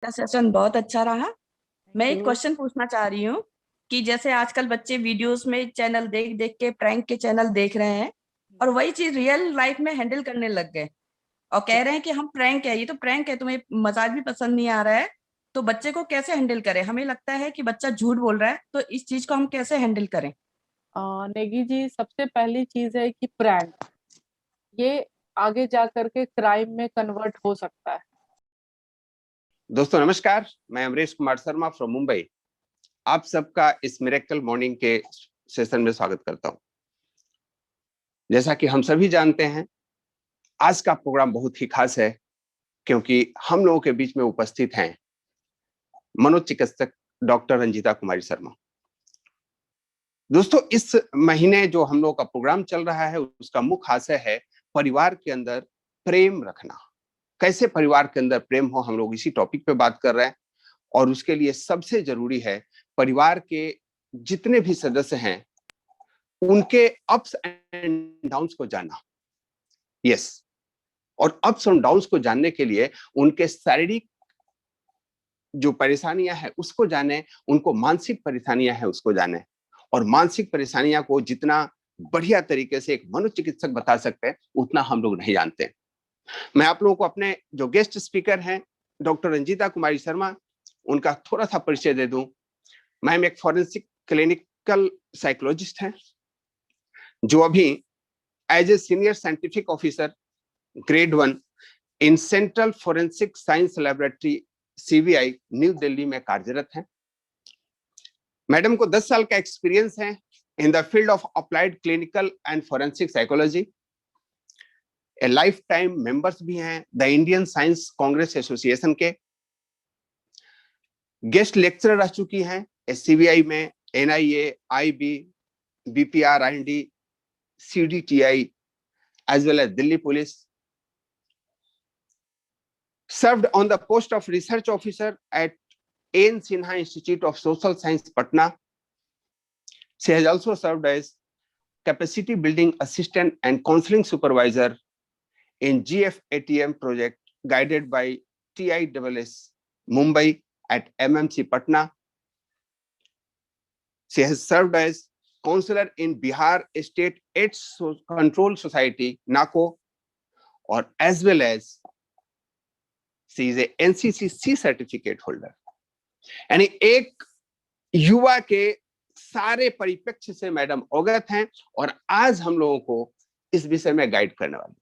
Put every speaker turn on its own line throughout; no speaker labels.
का सेशन बहुत अच्छा रहा।
थैंक
मैं एक
यू।
क्वेश्चन पूछना चाह रही हूँ कि जैसे आजकल बच्चे वीडियोस में चैनल देख देख के प्रैंक के चैनल देख रहे हैं और वही चीज रियल लाइफ में हैंडल करने लग गए और कह रहे हैं कि हम प्रैंक है, ये तो प्रैंक है, तुम्हें मजाक भी पसंद नहीं आ रहा है। तो बच्चे को कैसे हैंडल करें? हमें लगता है कि बच्चा झूठ बोल रहा है, तो इस चीज को हम कैसे हैंडल करें?
नेगी जी, सबसे पहली चीज है कि प्रैंक ये आगे जा करके क्राइम में कन्वर्ट हो सकता है।
दोस्तों नमस्कार। मैं अमरीश कुमार शर्मा फ्रॉम मुंबई आप सबका इस मिरेकल मॉर्निंग के सेशन में स्वागत करता हूं। जैसा कि हम सभी जानते हैं, आज का प्रोग्राम बहुत ही खास है क्योंकि हम लोगों के बीच में उपस्थित हैं मनोचिकित्सक डॉक्टर रंजीता कुमारी शर्मा। दोस्तों, इस महीने जो हम लोगों का प्रोग्राम चल रहा है उसका मुख्य आशय है परिवार के अंदर प्रेम रखना। कैसे परिवार के अंदर प्रेम हो, हम लोग इसी टॉपिक पे बात कर रहे हैं। और उसके लिए सबसे जरूरी है परिवार के जितने भी सदस्य हैं उनके अप्स एंड डाउन्स को जानना। यस, और अप्स एंड डाउन्स को जानने के लिए उनके शारीरिक जो परेशानियां हैं उसको जाने, उनको मानसिक परेशानियां हैं उसको जाने। और मानसिक परेशानियां को जितना बढ़िया तरीके से एक मनोचिकित्सक बता सकते हैं उतना हम लोग नहीं जानते। मैं आप लोगों को अपने जो गेस्ट स्पीकर हैं डॉक्टर रंजीता कुमारी शर्मा, उनका थोड़ा सा परिचय दे दूं। मैम एक फॉरेंसिक क्लिनिकल साइकोलॉजिस्ट हैं जो अभी as a senior scientific officer grade 1 in central forensic science laboratory CBI new Delhi में कार्यरत हैं। मैडम को 10 साल का एक्सपीरियंस है in the field of applied clinical and forensic psychology. A lifetime members भी हैं the Indian Science Congress Association के। गेस्ट लेक्चरर रह चुकी हैं सीबीआई में, NIA, IB, BPR, IND, CDTI as well as Delhi Police. Served on the post of research officer at N. Sinha Institute of Social Science, Patna. She has also served as capacity building assistant and counseling supervisor in GFATM project guided by TISS Mumbai at MMC Patna. She has served as counselor in Bihar State AIDS Control Society, NACO, or as well as she is a NCCC certificate holder. यानी एक युवा के सारे परिप्रेक्ष्य से madam अवगत हैं और आज हम लोगों को इस विषय में गाइड करने वाली।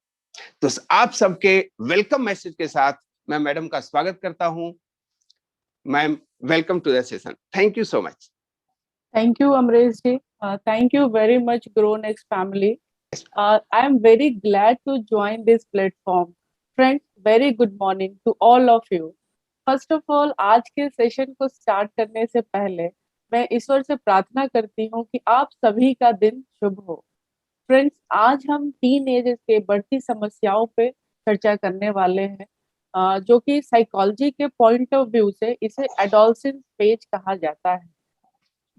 तो आप सबके वेलकम मैसेज के साथ मैं मैडम का स्वागत करता हूं। Ma'am, welcome to the session. Thank you so much.
Thank you Amrish ji. Thank you very much Gronex family. I am very glad to join this platform. Friends, very good morning to all of you. First of all, आज के session को start करने से पहले मैं ईश्वर से प्रार्थना करती हूँ कि आप सभी का दिन शुभ हो। फ्रेंड्स, आज हम टीन एज के बढ़ती समस्याओं पे चर्चा करने वाले हैं, जो कि साइकोलॉजी के पॉइंट ऑफ व्यू से इसे एडोलसेंस फेज कहा जाता है।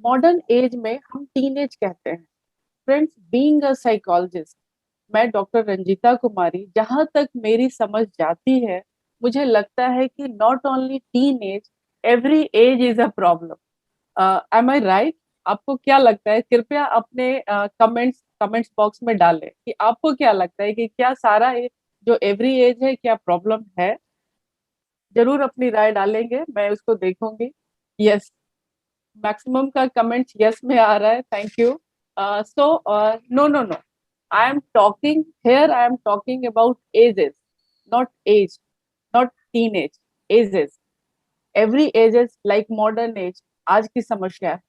मॉडर्न एज में हम टीन एज कहते हैं। फ्रेंड्स, बीइंग अ साइकोलॉजिस्ट, मैं डॉक्टर रंजीता कुमारी, जहां तक मेरी समझ जाती है, मुझे लगता है कि not only teen age, every age is a problem. Am I right? आपको क्या लगता है? कृपया अपने कमेंट्स बॉक्स में डालें कि आपको क्या लगता है कि क्या सारा जो एवरी एज है क्या प्रॉब्लम है। जरूर अपनी राय डालेंगे, मैं उसको देखूंगी। यस, मैक्सिमम का कमेंट यस में आ रहा है। Thank you. So no no no, I am talking here, I am talking about ages, not age, not teenage, ages. Every ages like modern age, आज की समस्या है।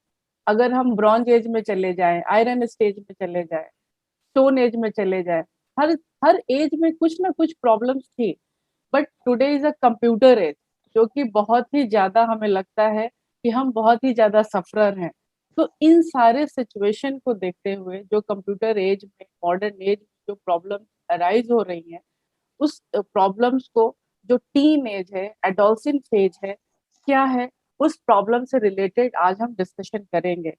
अगर हम ब्रॉन्ज एज में चले जाएं, आयरन स्टेज में चले जाएं, स्टोन एज में चले जाएं, हर हर एज में कुछ ना कुछ प्रॉब्लम्स थी। But today is a computer age, जो कि बहुत ही ज्यादा हमें लगता है कि हम बहुत ही ज्यादा सफरर हैं। तो इन सारे सिचुएशन को देखते हुए जो कंप्यूटर एज में, मॉडर्न एज में जो प्रॉब्लम अराइज हो रही हैं, उस प्रॉब्लम्स को, जो टीन एज है, एडोलसेंट फेज है, क्या है, उस प्रॉब्लम से रिलेटेड आज हम डिस्कशन करेंगे।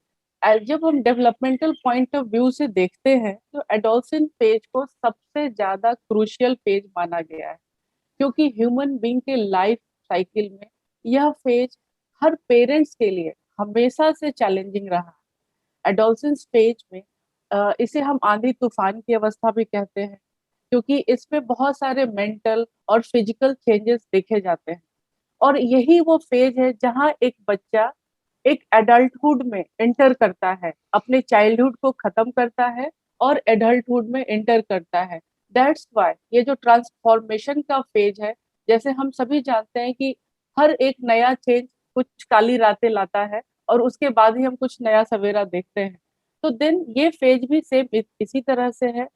जब हम डेवलपमेंटल पॉइंट ऑफ व्यू से देखते हैं तो एडोलसेंट फेज को सबसे ज्यादा क्रूशियल फेज माना गया है, क्योंकि ह्यूमन बीइंग के लाइफ साइकिल में यह फेज हर पेरेंट्स के लिए हमेशा से चैलेंजिंग रहा। एडोलसेंस फेज में इसे हम आंधी तूफान की अवस्था भी कहते हैं, क्योंकि इसमें बहुत सारे मेंटल और फिजिकल चेंजेस देखे जाते हैं। और यही वो फेज है जहां एक बच्चा एक एडल्टहुड में एंटर करता है, अपने चाइल्डहुड को खत्म करता है और एडल्टहुड में एंटर करता है। दैट्स वाई ये जो ट्रांसफॉर्मेशन का फेज है, जैसे हम सभी जानते हैं कि हर एक नया चेंज कुछ काली रातें लाता है और उसके बाद ही हम कुछ नया सवेरा देखते हैं। तो देन ये फेज भी सेम इसी तरह से है।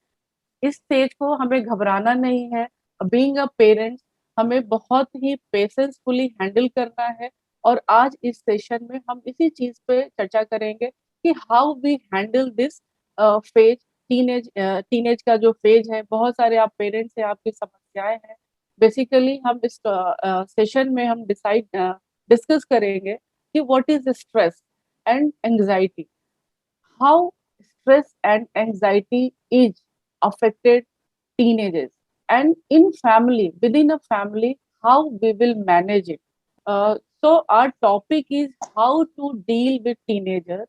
इस स्टेज को हमें घबराना नहीं है। बीइंग अ पेरेंट हमें बहुत ही पेशेंसफुली हैंडल करना है। और आज इस सेशन में हम इसी चीज पे चर्चा करेंगे कि how we handle this phase. Teenage का जो फेज है, बहुत सारे आप पेरेंट्स हैं, आपकी समस्याएं हैं। बेसिकली हम इस सेशन में हम डिस्कस करेंगे कि what is stress and anxiety, how stress and anxiety is affected teenagers, and in family, within a family, how we will manage it. So our topic is how to deal with teenagers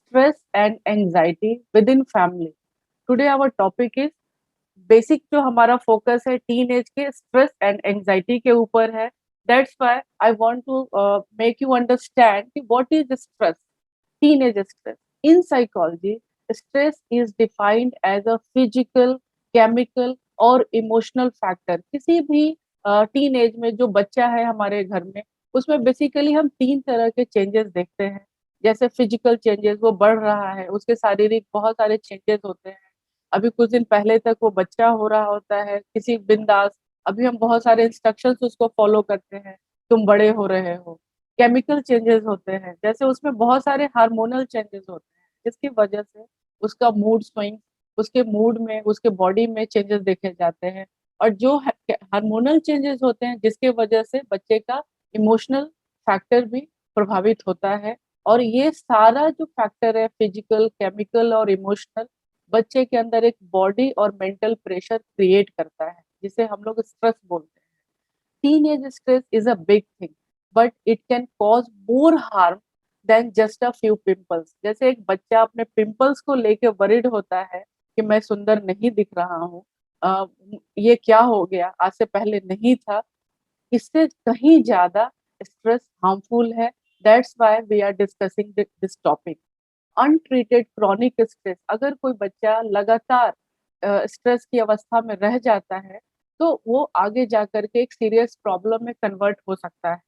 stress and anxiety within family. Today our topic is basic, जो हमारा focus है teenage के stress and anxiety के ऊपर है। That's why I want to make you understand कि what is stress, teenage stress. In psychology, stress is defined as a physical, chemical और emotional factor। किसी भी टीन एज में जो बच्चा है हमारे घर में, उसमें बेसिकली हम तीन तरह के चेंजेस देखते हैं। जैसे फिजिकल चेंजेस, वो बढ़ रहा है, उसके शारीरिक बहुत सारे चेंजेस होते हैं। अभी कुछ दिन पहले तक वो बच्चा हो रहा होता है किसी बिंदास, अभी हम बहुत सारे इंस्ट्रक्शंस उसको फॉलो करते हैं, तुम बड़े हो रहे हो। केमिकल चेंजेस होते हैं, जैसे उसमें बहुत सारे हार्मोनल चेंजेस होते हैं, जिसकी वजह से उसका मूड स्विंग, उसके मूड में, उसके बॉडी में चेंजेस देखे जाते हैं। और जो हार्मोनल चेंजेस होते हैं, जिसके वजह से बच्चे का इमोशनल फैक्टर भी प्रभावित होता है। और ये सारा जो फैक्टर है, फिजिकल, केमिकल और इमोशनल, बच्चे के अंदर एक बॉडी और मेंटल प्रेशर क्रिएट करता है, जिसे हम लोग स्ट्रेस बोलते हैं। Teenage stress is a big thing, but it can cause more harm then just a few pimples. जैसे एक बच्चा अपने पिंपल्स को लेके वरिड होता है कि मैं सुंदर नहीं दिख रहा हूँ, ये क्या हो गया, आज से पहले नहीं था। इससे कहीं ज्यादा स्ट्रेस हार्मफुल है। That's why we are discussing this topic. Untreated chronic stress, अगर कोई बच्चा लगातार स्ट्रेस की अवस्था में रह जाता है, तो वो आगे जाकर के एक सीरियस प्रॉब्लम में कन्वर्ट हो सकता है।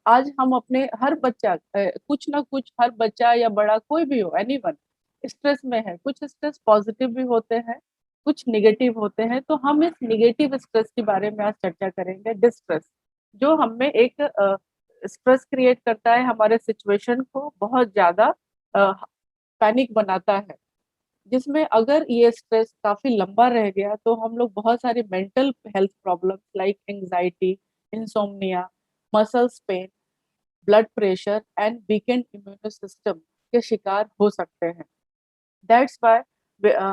आज हम अपने हर बच्चा, कुछ ना कुछ, हर बच्चा या बड़ा कोई भी हो, एनीवन स्ट्रेस में है। कुछ स्ट्रेस पॉजिटिव भी होते हैं, कुछ निगेटिव होते हैं। तो हम इस निगेटिव स्ट्रेस के बारे में आज चर्चा करेंगे। डिस्ट्रेस जो हमें एक स्ट्रेस क्रिएट करता है, हमारे सिचुएशन को बहुत ज्यादा पैनिक बनाता है, जिसमें अगर ये स्ट्रेस काफी लंबा रह गया तो हम लोग बहुत सारी mental health problems like anxiety, insomnia, muscles pain, blood pressure and weekend immune system के शिकार हो सकते हैं। दैट्स वाई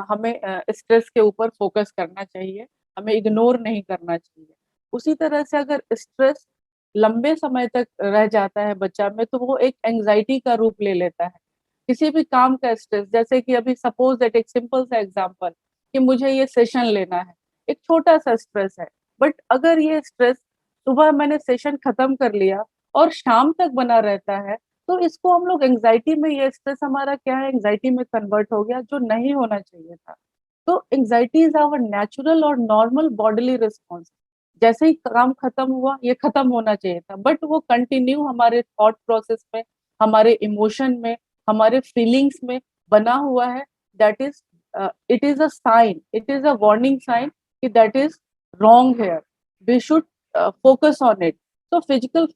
हमें स्ट्रेस के ऊपर फोकस करना चाहिए, हमें इग्नोर नहीं करना चाहिए। उसी तरह से अगर स्ट्रेस लंबे समय तक रह जाता है बच्चा में, तो वो एक एंजाइटी का रूप ले लेता है। किसी भी काम का स्ट्रेस, जैसे कि अभी सपोज दैट एक सिंपल सा एग्जांपल कि मुझे ये सेशन लेना है, एक छोटा सा स्ट्रेस है। बट अगर ये स्ट्रेस सुबह मैंने सेशन खत्म कर लिया और शाम तक बना रहता है, तो इसको हम लोग एंजाइटी में, ये स्ट्रेस हमारा क्या है, एंजाइटी में कन्वर्ट हो गया, जो नहीं होना चाहिए था। तो एंजाइटी इज आवर नेचुरल और नॉर्मल बॉडीली रिस्पॉन्स। जैसे ही काम खत्म हुआ, ये खत्म होना चाहिए था, बट वो कंटिन्यू हमारे थॉट प्रोसेस में, हमारे इमोशन में, हमारे फीलिंग्स में बना हुआ है। That is, it is a sign, it is a warning sign कि that is wrong here, we should focus on it. तो फिजिकल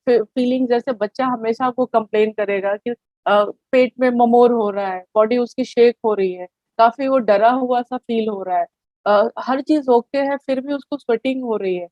फीलिंग, जैसे बच्चा हमेशा आपको कंप्लेन करेगा कि पेट में ममोर हो रहा है, बॉडी उसकी शेक हो रही है, काफी वो डरा हुआ सा फील हो रहा है, हर चीज ओके है फिर भी उसको स्वेटिंग हो रही है,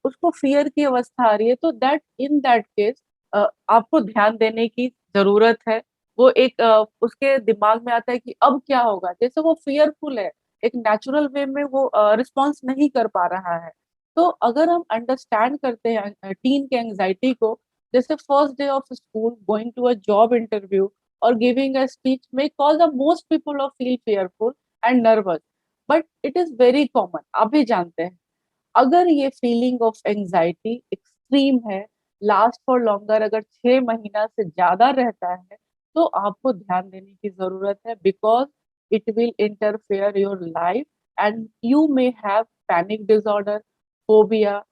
उसको फियर की अवस्था आ रही है। तो दैट, इन दैट केस आपको ध्यान देने की जरूरत है। वो एक उसके दिमाग में आता है कि अब क्या होगा, जैसे वो फियरफुल है, एक नेचुरल वे में वो रिस्पॉन्स नहीं कर पा रहा है। तो अगर हम अंडरस्टैंड करते हैं टीन के एंजाइटी को, जैसे first day of school, going to a job interview और giving a speech may cause the most people of feel fearful and nervous, but it is very common, आप भी जानते हैं। अगर ये फीलिंग ऑफ एंजाइटी एक्सट्रीम है, last for longer, अगर 6 महीना से ज्यादा रहता है, तो आपको ध्यान देने की जरूरत है, because it will interfere your life and you may have panic disorder, phobia,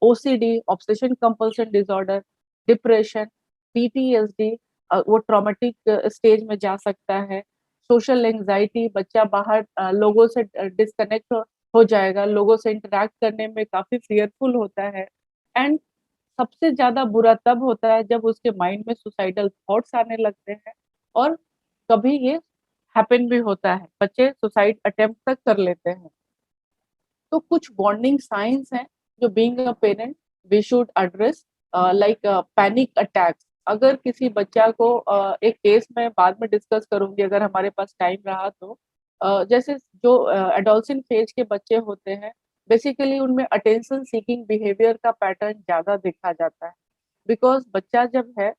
OCD, obsession compulsion disorder, depression, PTSD, वो ट्रॉमेटिक स्टेज में जा सकता है, सोशल एंजाइटी, बच्चा बाहर लोगों से डिस्कनेक्ट हो जाएगा, लोगों से इंटरेक्ट करने में काफी फियरफुल होता है। एंड सबसे ज्यादा बुरा तब होता है जब उसके माइंड में सुसाइडल थॉट्स आने लगते हैं, और कभी ये हैपन भी होता है, बच्चे सुसाइड अटेम्प्ट तक कर लेते हैं। तो कुछ वार्निंग साइंस हैं जो being a parent we should address, like panic attacks. अगर किसी बच्चा को एक केस में बाद में डिस्कस करूंगी अगर हमारे पास टाइम रहा तो, जैसे जो एडोलसेंट फेज के बच्चे होते हैं, बेसिकली उनमें अटेंशन सीकिंग बिहेवियर का पैटर्न ज्यादा देखा जाता है, बिकॉज बच्चा जब है,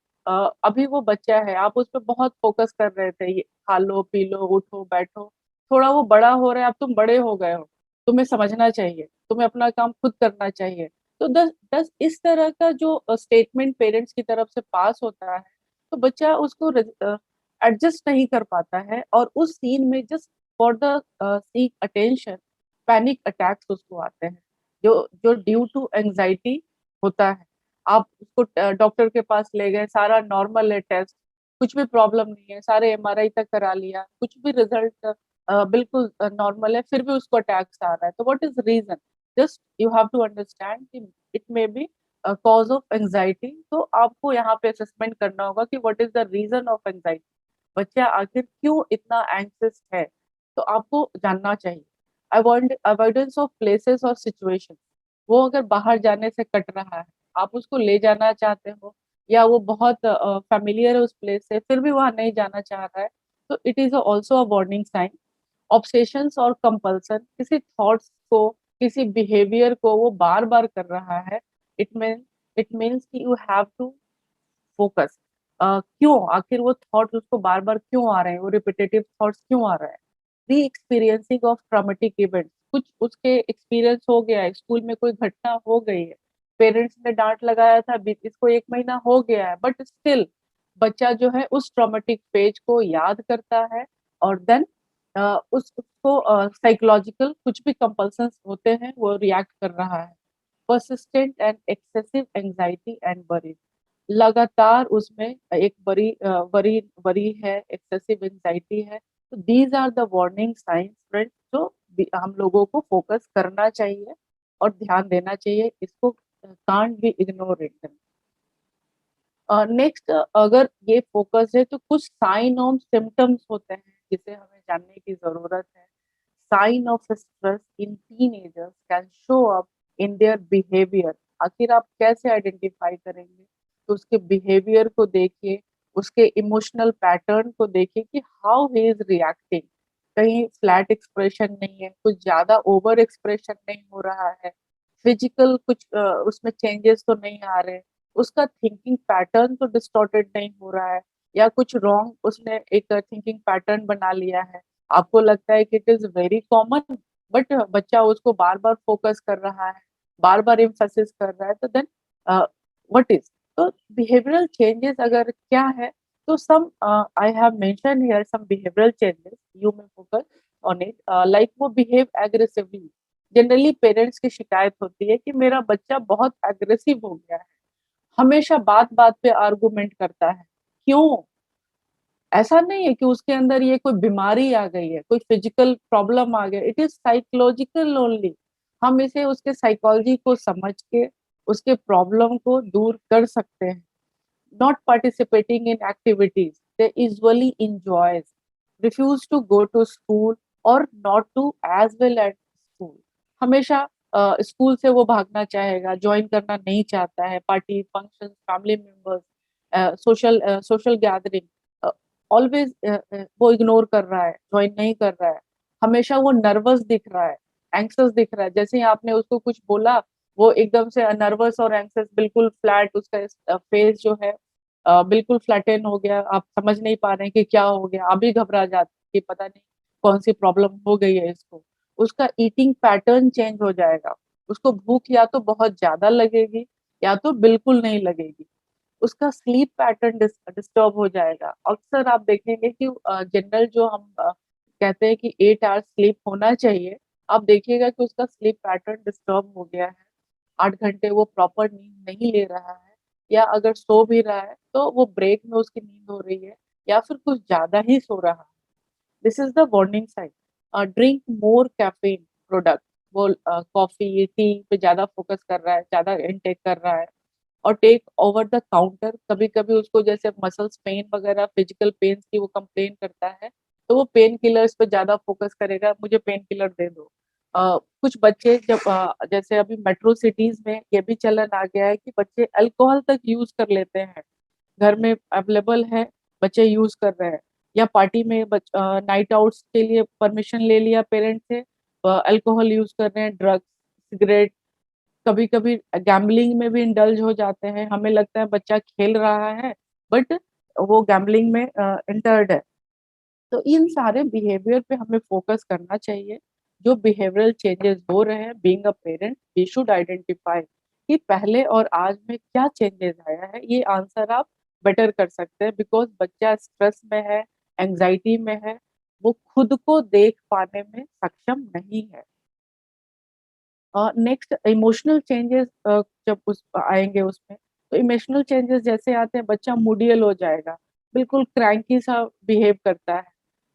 अभी वो बच्चा है, आप उस पर बहुत फोकस कर रहे थे, ये खा लो पी लो उठो बैठो, थोड़ा वो बड़ा हो रहा है, अब तुम बड़े हो गए हो, तुम्हें समझना चाहिए, तुम्हें अपना काम खुद करना चाहिए। तो दस दस इस तरह का जो स्टेटमेंट पेरेंट्स की तरफ से पास होता है, तो बच्चा उसको एडजस्ट नहीं कर पाता है, और उस सीन में just for the seek attention panic attacks उसको आते हैं, जो जो ड्यू टू एंजाइटी होता है। आप उसको डॉक्टर के पास ले गए, सारा नॉर्मल है टेस्ट, कुछ भी प्रॉब्लम नहीं है, सारे एमआरआई तक करा लिया, कुछ भी रिजल्ट बिल्कुल नॉर्मल है, फिर भी उसको अटैक्स आ रहा है, तो what is reason? Just you have to understand कि it may be cause of anxiety. तो आपको यहाँ पे असेसमेंट करना होगा कि what is the reason of anxiety, बच्चा आखिर क्यों इतना एंक्सियस है, तो आपको जानना चाहिए। अवॉइडेंस ऑफ प्लेसेस और सिचुएशन, वो अगर बाहर जाने से कट रहा है, आप उसको ले जाना चाहते हो, या वो बहुत फेमिलियर है उस प्लेस से, फिर भी वहां नहीं जाना चाह रहा है, तो it is also a warning sign. Obsessions और कंपल्सन, किसी थॉट्स को, किसी बिहेवियर को वो बार बार कर रहा है, इट मीन्स कि यू हैव टू फोकस। क्यों आखिर वो थॉट उसको बार बार क्यों आ रहे हैं, वो रिपीटेटिव थॉट्स क्यों आ रहे हैं? री एक्सपीरियंसिंग ऑफ ट्रॉमेटिक इवेंट, कुछ उसके एक्सपीरियंस हो गया है, स्कूल में कोई घटना हो गई है, पेरेंट्स ने डांट लगाया था, इसको 1 महीना हो गया है, बट स्टिल बच्चा जो है उस ट्रॉमेटिक पेज को याद करता है, और देन उसको साइकोलॉजिकल कुछ भी कंपल्सन्स होते हैं वो रिएक्ट कर रहा है। Persistent and excessive anxiety and worry, लगातार उसमें एक वरी है, एक्सेसिव एंजाइटी है, तो these are the warning signs friends, जो हम लोगों को फोकस करना चाहिए और ध्यान देना चाहिए, इसको can't be ignore it. Next, अगर ये फोकस है तो कुछ साइन और सिम्टम्स होते हैं जिसे हमें जानने की जरूरत है। Sign of stress in teenagers can show up in their behaviour. आखिर आप कैसे आइडेंटिफाई करेंगे? तो उसके बिहेवियर को देखिए, उसके इमोशनल पैटर्न को देखिए कि हाउ ही इज रिएक्टिंग। कहीं फ्लैट एक्सप्रेशन नहीं है, कुछ ज्यादा ओवर एक्सप्रेशन नहीं हो रहा है, फिजिकल कुछ उसमें चेंजेस तो नहीं आ रहे, उसका थिंकिंग पैटर्न तो डिस्टॉर्टेड नहीं हो रहा है, या कुछ रॉन्ग उसने एक थिंकिंग पैटर्न बना लिया है, आपको लगता है कि it is very common, but बच्चा उसको बार बार फोकस कर रहा है, बार बार एम्फेसिस कर रहा है, तो देन व्हाट इज? तो बिहेवियरल चेंजेस अगर क्या है, तो some I have mention here some behavioural changes you may focus on it, like वो बिहेव एग्रेसिवली। जनरली पेरेंट्स की शिकायत होती है कि मेरा बच्चा बहुत एग्रेसिव हो गया है, हमेशा बात बात पे आर्गुमेंट करता है। क्यों? ऐसा नहीं है कि उसके अंदर ये कोई बीमारी आ गई है, कोई फिजिकल प्रॉब्लम आ गया, इट इज साइकोलॉजिकल ओनली। हम इसे उसके साइकोलॉजी को समझ के उसके प्रॉब्लम को दूर कर सकते हैं। not participating in activities they usually enjoys, refuse to go to school or not to as well at school। हमेशा स्कूल से वो भागना चाहेगा, ज्वाइन करना नहीं चाहता है, party function, family members, social gathering, always वो इग्नोर कर रहा है, ज्वाइन नहीं कर रहा है, हमेशा वो नर्वस दिख रहा है, एंक्सस दिख रहा है, जैसे ही आपने उसको कुछ बोला वो एकदम से नर्वस और एंक्सियस, बिल्कुल फ्लैट, उसका फेस जो है बिल्कुल फ्लैटन हो गया, आप समझ नहीं पा रहे हैं कि क्या हो गया, अभी घबरा जाते हैं कि पता नहीं कौन सी प्रॉब्लम हो गई है इसको। उसका ईटिंग पैटर्न चेंज हो जाएगा, उसको भूख या तो बहुत ज्यादा लगेगी या तो बिल्कुल नहीं लगेगी। उसका स्लीप पैटर्न डिस्टर्ब हो जाएगा। अक्सर आप देखेंगे कि जनरल जो हम कहते हैं कि 8 आवर्स स्लीप होना चाहिए, आप देखिएगा कि उसका स्लीप पैटर्न डिस्टर्ब हो गया है। 8 घंटे वो प्रॉपर नींद नहीं ले रहा है, या अगर सो भी रहा है तो वो ब्रेक में उसकी नींद हो रही है, या फिर कुछ ज्यादा ही सो रहा है। This is the warning sign. Drink more caffeine product, वो कॉफी टी पे ज्यादा फोकस कर रहा है, ज्यादा इनटेक कर रहा है। और टेक ओवर द काउंटर, कभी कभी उसको जैसे मसल्स पेन वगैरह फिजिकल पेन की वो कंप्लेन करता है, तो वो पेन किलर्स पे ज्यादा फोकस करेगा, मुझे पेन किलर दे दो। कुछ बच्चे जब जैसे अभी मेट्रो सिटीज में ये भी चलन आ गया है कि बच्चे अल्कोहल तक यूज कर लेते हैं, घर में अवेलेबल है, बच्चे यूज कर रहे हैं। या पार्टी में नाइट आउट्स के लिए परमिशन ले लिया पेरेंट्स से, अल्कोहल यूज कर रहे हैं, ड्रग्स, सिगरेट, कभी कभी गैम्बलिंग में भी इंडल्ज हो जाते हैं। हमें लगता है बच्चा खेल रहा है, बट वो गैम्बलिंग में इंटर्ड है। तो इन सारे बिहेवियर पे हमें फोकस करना चाहिए। जो बिहेवियरल चेंजेस हो रहे हैं, being a parent we should identify कि पहले और आज में क्या चेंजेस आया है। ये आंसर आप बेटर कर सकते हैं, बिकॉज बच्चा स्ट्रेस में है, एंजाइटी में है, वो खुद को देख पाने में सक्षम नहीं है। नेक्स्ट इमोशनल चेंजेस जब उस आएंगे उसमें, तो इमोशनल चेंजेस जैसे आते हैं, बच्चा मूडियल हो जाएगा, बिल्कुल क्रैंकी सा बिहेव करता है।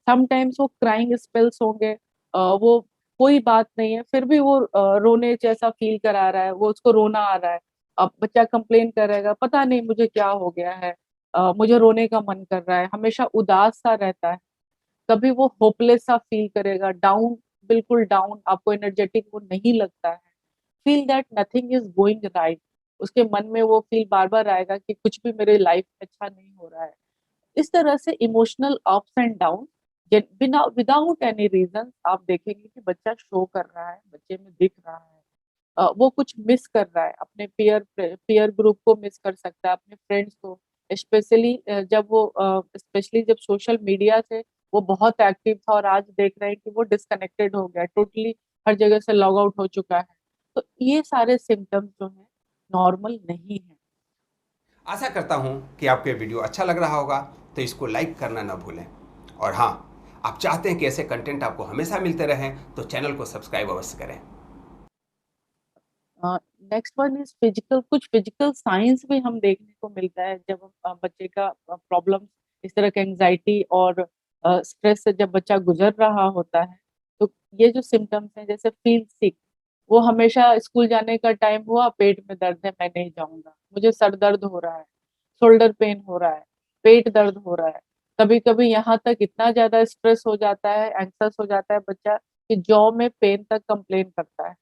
समटाइम्स वो क्राइंग स्पेल्स होंगे, वो कोई बात नहीं है फिर भी वो रोने जैसा फील करा रहा है, वो उसको रोना आ रहा है। अब बच्चा कंप्लेन करेगा, पता नहीं मुझे क्या हो गया है, मुझे रोने का मन कर रहा है, हमेशा उदास सा रहता है। कभी वो होपलेस सा फील करेगा, डाउन, बिल्कुल डाउन, आपको एनर्जेटिक वो नहीं लगता है। Feel that nothing is going right, उसके मन में वो फील बार बार आएगा कि कुछ भी मेरे लाइफ में अच्छा नहीं हो रहा है। इस तरह से इमोशनल अप्स एंड डाउन बिना विदाउट एनी रीजन आप देखेंगे कि बच्चा शो कर रहा है, बच्चे में दिख रहा है। वो कुछ मिस कर रहा है, अपने पीयर ग्रुप को मिस कर सकता है, अपने फ्रेंड्स को। स्पेशली जब वो स्पेशली जब सोशल मीडिया से वो बहुत एक्टिव था, और आज देख रहे हैं कि वो डिस्कनेक्टेड हो गया, टोटली हर जगह से लॉग आउट हो चुका है। तो ये सारे सिम्टम्स जो है नॉर्मल नहीं है।
आशा करता हूं कि आपको ये वीडियो अच्छा लग रहा होगा, तो इसको लाइक करना ना भूलें। और हाँ, आप चाहते हैं कि ऐसे कंटेंट आपको हमेशा मिलते रहें, तो चैनल को सब्सक्राइब अवश्य करें।
नेक्स्ट वन इज फिजिकल, कुछ फिजिकल साइंस भी हम देखने को मिलता है जब बच्चे का प्रॉब्लम इस तरह के एंजाइटी और स्ट्रेस से जब बच्चा गुजर रहा होता है। तो ये जो सिम्टम्स हैं, जैसे फील सिक, वो हमेशा स्कूल जाने का टाइम हुआ, पेट में दर्द है, मैं नहीं जाऊंगा, मुझे सर दर्द हो रहा है, शोल्डर पेन हो रहा है, पेट दर्द हो रहा है। कभी कभी यहाँ तक इतना ज्यादा स्ट्रेस हो जाता है, एंक्सस हो जाता है बच्चा, कि जॉ में पेन तक कंप्लेन करता है।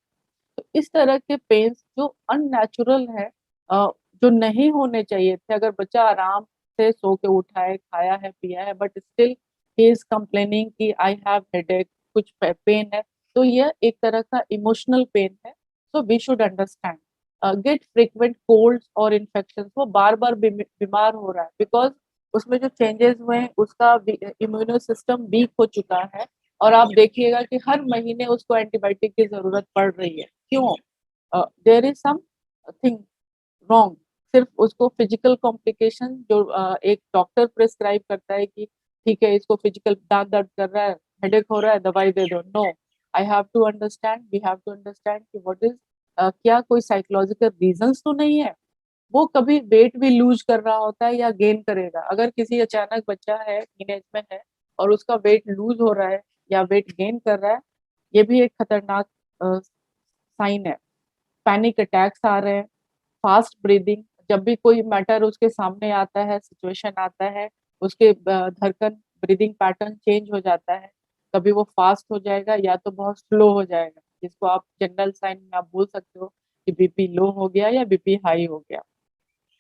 तो इस तरह के पेन्स जो अननेचुरल है, जो नहीं होने चाहिए थे, अगर बच्चा आराम से सो के उठा है, खाया है, पिया है, but still he is complaining कि आई हैव हेडेक, कुछ पेन है, तो यह एक तरह का इमोशनल पेन है। So we should understand. Get frequent colds और इन्फेक्शन, वो बार बार बीमार हो रहा है, बिकॉज उसमें जो चेंजेस हुए हैं, उसका इम्यूनो सिस्टम वीक हो चुका है। और आप देखिएगा कि हर महीने उसको एंटीबायोटिक की जरूरत पड़ रही है। क्यों? There is something wrong. सिर्फ उसको फिजिकल कॉम्प्लिकेशन जो एक डॉक्टर प्रिस्क्राइब करता है कि ठीक है, इसको फिजिकल दांत दर्द कर रहा है, हेडेक हो रहा है, दवाई दे दो। No, I have to understand, we have to understand कि व्हाट इज, क्या कोई साइकोलॉजिकल रीजंस तो नहीं है। वो कभी वेट भी लूज कर रहा होता है या गेन करेगा। अगर किसी अचानक बच्चा है, टीनेज में है, और उसका वेट लूज हो रहा है या वेट गेन कर रहा है, ये भी एक खतरनाक साइन है। पैनिक अटैक्स आ रहे हैं, फास्ट ब्रीदिंग, जब भी कोई मैटर उसके सामने आता है, सिचुएशन आता है, उसके धड़कन, ब्रीदिंग पैटर्न चेंज हो जाता है। कभी वो फास्ट हो जाएगा या तो बहुत स्लो हो जाएगा, जिसको आप जनरल साइन में आप बोल सकते हो कि बीपी लो हो गया या बीपी हाई हो गया।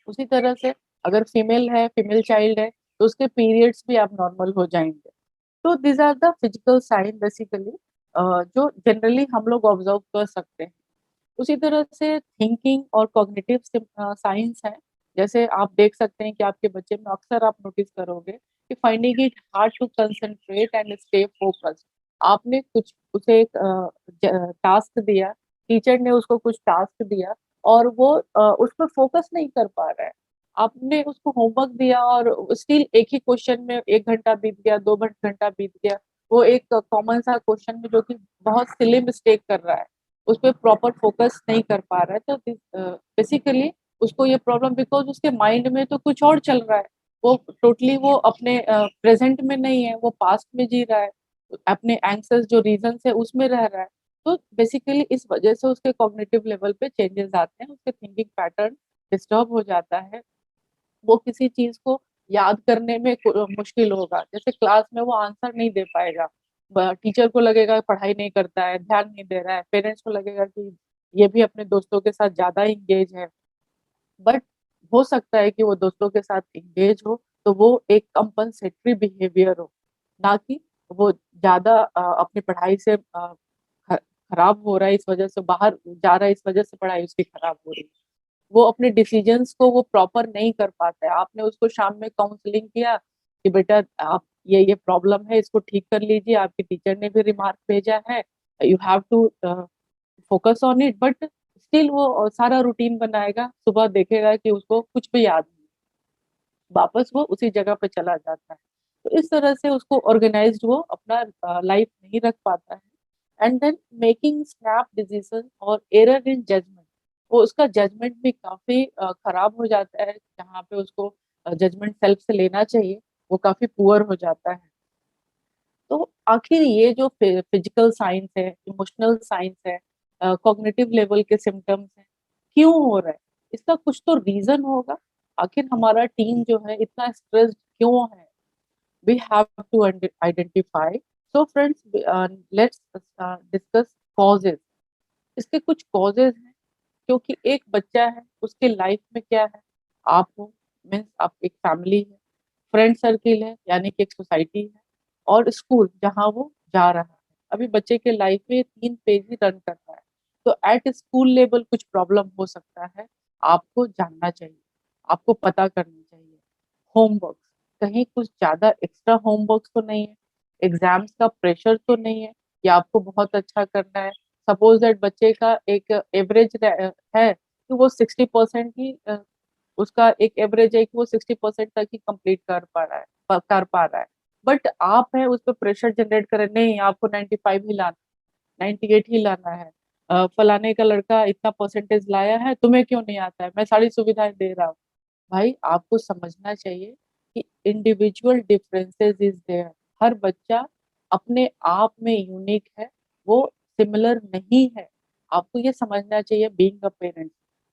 उसी तरह से अगर फीमेल है, फीमेल चाइल्ड है, तो उसके पीरियड्स भी आप नॉर्मल हो जाएंगे। तो this are the physical sign basically, जो जनरली हम लोग ऑब्जर्व कर सकते हैं। उसी तरह से थिंकिंग और कॉग्निटिव साइंस है। जैसे आप देख सकते हैं कि आपके बच्चे में अक्सर आप नोटिस करोगे कि finding it hard to concentrate and stay focused. आपने कुछ उसे एक टास्क दिया, टीचर ने उसको कुछ टास्क दिया और वो उस पर फोकस नहीं कर पा रहा है। आपने उसको होमवर्क दिया और स्टिल एक ही क्वेश्चन में 1 घंटा बीत गया, 2 घंटा बीत गया। वो एक कॉमन सा क्वेश्चन में जो कि बहुत सिली मिस्टेक कर रहा है, उस पे प्रॉपर फोकस नहीं कर पा रहा है। तो बेसिकली उसको ये प्रॉब्लम बिकॉज़ उसके माइंड में तो कुछ और चल रहा है। वो टोटली वो अपने प्रेज़ेंट में नहीं है, वो पास्ट में जी रहा है। अपने एंग्ज़ियस जो रीज़न्स है उसमें रह रहा है। तो बेसिकली इस वजह से उसके कॉग्निटिव लेवल पे चेंजेस आते हैं, उसके थिंकिंग पैटर्न डिस्टर्ब हो जाता है। वो किसी चीज़ को याद करने में मुश्किल होगा। जैसे क्लास में वो आंसर नहीं दे पाएगा। टीचर को लगेगा पढ़ाई नहीं करता है, ध्यान नहीं दे रहा है, पेरेंट्स को लगेगा कि ये भी अपने दोस्तों के साथ ज़्यादा एंगेज है। बट हो सकता है कि वो दोस्तों के साथ एंगेज हो, तो वो एक कंपनसेटरी बिहेवियर हो, ना कि वो ज़्यादा अपनी पढ़ाई से खराब हो रहा है इस वजह से, बाहर जा रहा है इस वजह से पढ़ाई उसकी खराब हो रही है। वो अपने डिसीजंस को वो प्रॉपर नहीं कर पाता है। आपने उसको शाम में काउंसलिंग किया कि बेटा आप ये प्रॉब्लम है, इसको ठीक कर लीजिए, आपके टीचर ने भी रिमार्क भेजा है, you have to focus on it, but still वो सारा रूटीन बनाएगा, सुबह देखेगा कि उसको कुछ भी याद नहीं, वापस वो उसी जगह पे चला जाता है। तो इस तरह से उसको ऑर्गेनाइज्ड वो अपना लाइफ नहीं रख पाता है। And then making snap decision और एरर इन जजमेंट, वो उसका जजमेंट भी काफ़ी खराब हो जाता है, जहाँ पे उसको जजमेंट सेल्फ से लेना चाहिए, वो काफ़ी पुअर हो जाता है। तो आखिर ये जो फिजिकल साइंस है, इमोशनल साइंस है, कॉग्निटिव लेवल के सिम्पटम्स हैं, क्यों हो रहा है? इसका कुछ तो रीज़न होगा। आखिर हमारा टीम जो है इतना स्ट्रेस्ड क्यों है? We have to identify. So friends, let's discuss causes. इसके कुछ कॉजेज़ हैं, क्योंकि एक बच्चा है, उसके लाइफ में क्या है? आप हो, मीन्स आप एक फैमिली है, फ्रेंड सर्किल है, यानी कि एक सोसाइटी है, और स्कूल जहाँ वो जा रहा है। अभी बच्चे के लाइफ में 3 पेज ही रन कर रहा है। तो एट स्कूल लेवल कुछ प्रॉब्लम हो सकता है, आपको जानना चाहिए, आपको पता करना चाहिए। होमवर्क, कहीं कुछ ज़्यादा एक्स्ट्रा होमवर्क तो नहीं है, एग्ज़ाम्स का प्रेशर तो नहीं है, या आपको बहुत अच्छा करना है। सपोज़ दैट बच्चे का एक एवरेज है कि वो 60% ही उसका एक एवरेज है कि वो 60% तक ही कंप्लीट कर पा रहा है, बट आप हैं उस पे प्रेशर जनरेट कर रहे हैं, नहीं आपको 95 ही लाना, 98 ही लाना है। फलाने का लड़का इतना परसेंटेज लाया है, तुम्हें क्यों नहीं आता है? मैं सारी सुविधाएँ दे रहा हूँ। भाई आपको समझना चाहिए कि इंडिविजुअल डिफरेंसेस इज़ देयर। हर बच्चा अपने आप में यूनिक है, वो सिमिलर नहीं है। आपको ये समझना चाहिए बीइंग अ पेरेंट।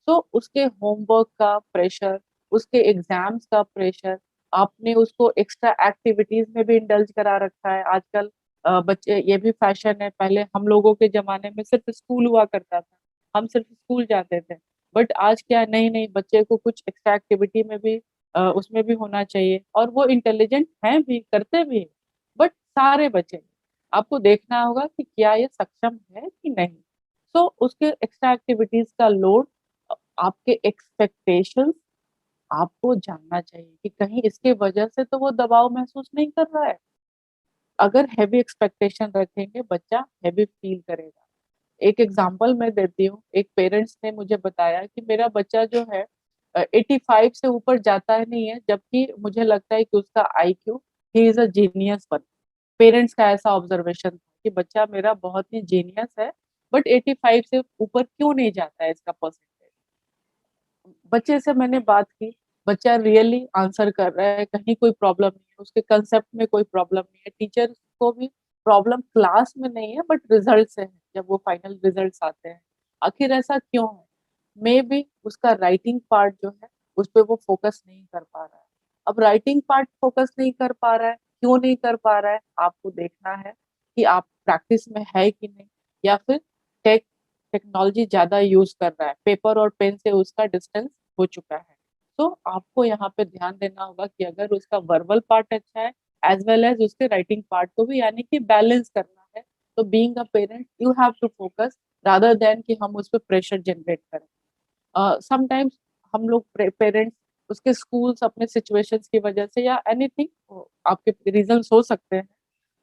तो उसके होमवर्क का प्रेशर, उसके एग्ज़ाम्स का प्रेशर, आपने उसको एक्स्ट्रा एक्टिविटीज़ में भी इंडल्ज करा रखा है। आजकल बच्चे, ये भी फैशन है, पहले हम लोगों के ज़माने में सिर्फ़ स्कूल हुआ करता था, हम सिर्फ़ स्कूल जाते थे। बट आज क्या है, नहीं-नहीं बच्चे को कुछ एक्स्ट्रा एक्टिविटी में भी उसमें भी होना चाहिए, और वो इंटेलिजेंट हैं भी, करते भी हैं। बट सारे बच्चे नहीं। आपको देखना होगा कि क्या ये सक्षम है कि नहीं। सो उसके एक्स्ट्रा एक्टिविटीज़ का लोड, आपके एक्सपेक्टेशंस, आपको जानना चाहिए कि कहीं इसके वजह से तो वो दबाव महसूस नहीं कर रहा है। अगर हेवी एक्सपेक्टेशन रखेंगे, बच्चा हेवी फील करेगा। एक एग्जांपल मैं देती हूँ, एक पेरेंट्स ने मुझे बताया कि मेरा बच्चा जो है 85 से ऊपर जाता है नहीं है, जबकि मुझे लगता है कि उसका IQ, he is a genius one. Parents का ऐसा ऑब्जर्वेशन था कि बच्चा मेरा बहुत ही जीनियस है, बट 85 से ऊपर क्यों नहीं जाता है इसका परसेंटेज? बच्चे से मैंने बात की, बच्चा रियली आंसर कर रहा है, कहीं कोई प्रॉब्लम नहीं है, उसके कांसेप्ट में कोई प्रॉब्लम नहीं है, टीचर को भी प्रॉब्लम क्लास में नहीं है बट रिजल्ट से है, जब वो फाइनल रिजल्ट्स आते हैं। आखिर ऐसा क्यों है? मेबी उसका राइटिंग पार्ट जो है, उस पे वो फोकस नहीं कर पा रहा है। अब राइटिंग पार्ट फोकस नहीं कर पा रहा है, क्यों नहीं कर पा रहा है? आपको देखना है कि आप प्रैक्टिस में है कि नहीं, या फिर टेक टेक्नोलॉजी ज़्यादा यूज़ कर रहा है, पेपर और पेन से उसका डिस्टेंस हो चुका है। तो आपको यहाँ पे ध्यान देना होगा कि अगर उसका वर्बल पार्ट अच्छा है, एज़ वेल एज़ उसके राइटिंग पार्ट को भी, यानी कि बैलेंस करना है। तो being a parent you have to focus rather than कि हम उस पर प्रेशर जनरेट करें। समटाइम्स हम लोग पेरेंट्स उसके स्कूल्स अपने सिचुएशंस की वजह से या एनीथिंग आपके रीजंस हो सकते हैं,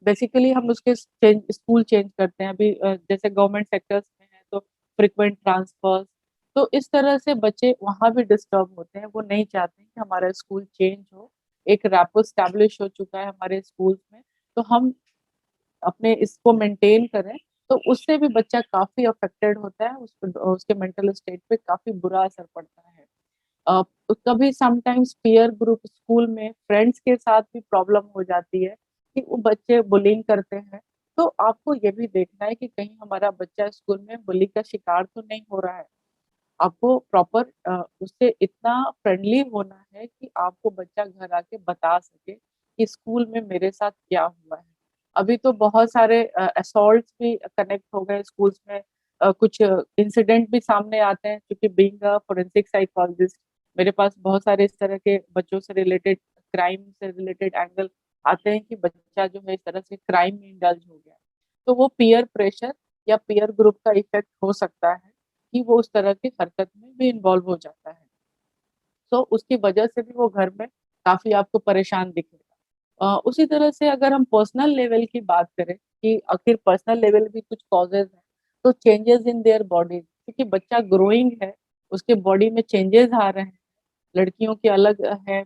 बेसिकली हम उसके स्कूल चेंज करते हैं। अभी जैसे गवर्नमेंट सेक्टर्स में है तो फ्रिक्वेंट ट्रांसफर्स, तो इस तरह से बच्चे वहां भी डिस्टर्ब होते हैं। वो नहीं चाहते हैं कि हमारा स्कूल चेंज हो, एक रैपो स्टैब्लिश हो चुका है हमारे स्कूल्स में, तो हम अपने इसको मेंटेन करें। तो उससे भी बच्चा काफी अफेक्टेड होता है, उसके मेंटल स्टेट पे काफी बुरा असर पड़ता है। अ, कभी समटाइम्स पीयर ग्रुप स्कूल में फ्रेंड्स के साथ भी प्रॉब्लम हो जाती है कि वो बच्चे बुलिंग करते हैं। तो आपको ये भी देखना है कि कहीं हमारा बच्चा स्कूल में बुली का शिकार तो नहीं हो रहा है। आपको प्रॉपर उससे इतना फ्रेंडली होना है कि आपको बच्चा घर आके बता सके कि स्कूल में मेरे साथ क्या हुआ है। अभी तो बहुत सारे असॉल्ट्स भी कनेक्ट हो गए स्कूल्स में। कुछ इंसिडेंट भी सामने आते हैं, क्योंकि बीइंग अ फोरेंसिक साइकोलॉजिस्ट मेरे पास बहुत सारे इस तरह के बच्चों से रिलेटेड, क्राइम से रिलेटेड एंगल आते हैं कि बच्चा जो है इस तरह से क्राइम में इंडल्ज हो गया। तो वो पीयर प्रेशर या पीयर ग्रुप का इफेक्ट हो सकता है कि वो उस तरह की हरकत में भी इन्वॉल्व हो जाता है। तो उसकी वजह से भी वो घर में काफी आपको परेशान दिखेगा। उसी तरह से अगर हम पर्सनल लेवल की बात करें कि आखिर पर्सनल लेवल भी कुछ कॉजेज हैं, तो चेंजेस इन देयर बॉडी, क्योंकि बच्चा ग्रोइंग है, उसके बॉडी में चेंजेस आ रहे हैं। लड़कियों के अलग है,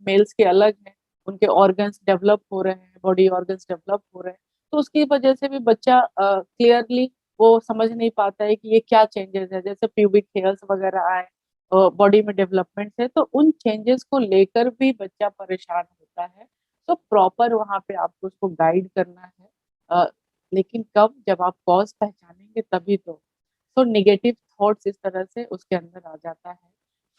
मेल्स के अलग है, उनके ऑर्गन्स डेवलप हो रहे हैं, बॉडी ऑर्गन्स डेवलप हो रहे हैं। तो उसकी वजह से भी बच्चा क्लियरली वो समझ नहीं पाता है कि ये क्या चेंजेस है। जैसे प्यूबिक हेयर्स वगैरह आए, बॉडी में डेवलपमेंट है, तो उन चेंजेस को लेकर भी बच्चा परेशान होता है। तो प्रॉपर वहाँ पे आपको उसको गाइड करना है। अ, लेकिन कब, जब आप कॉज पहचानेंगे तभी तो निगेटिव थॉट्स इस तरह से उसके अंदर आ जाता है।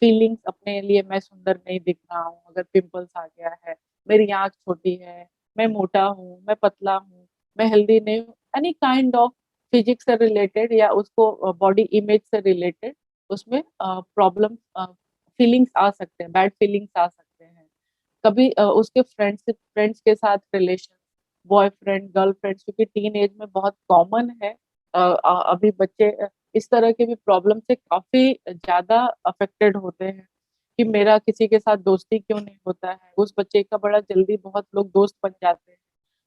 फीलिंग्स अपने लिए, मैं सुंदर नहीं दिख रहा हूँ, अगर पिंपल्स आ गया है, मेरी आंख छोटी है, मैं मोटा हूँ, मैं पतला हूँ, मैं हेल्दी नहीं हूँ, एनी काइंड ऑफ फिजिक्स से रिलेटेड या उसको बॉडी इमेज से रिलेटेड उसमें प्रॉब्लम, फीलिंग्स आ सकते हैं, बैड फीलिंग्स आ सकते हैं। कभी उसके फ्रेंड्स के साथ रिलेशन, बॉयफ्रेंड गर्लफ्रेंड, क्योंकि टीन एज में बहुत कॉमन है। अभी बच्चे इस तरह के भी प्रॉब्लम से काफी ज्यादा अफेक्टेड होते हैं कि मेरा किसी के साथ दोस्ती क्यों नहीं होता है। उस बच्चे का बड़ा जल्दी बहुत लोग दोस्त बन जाते हैं।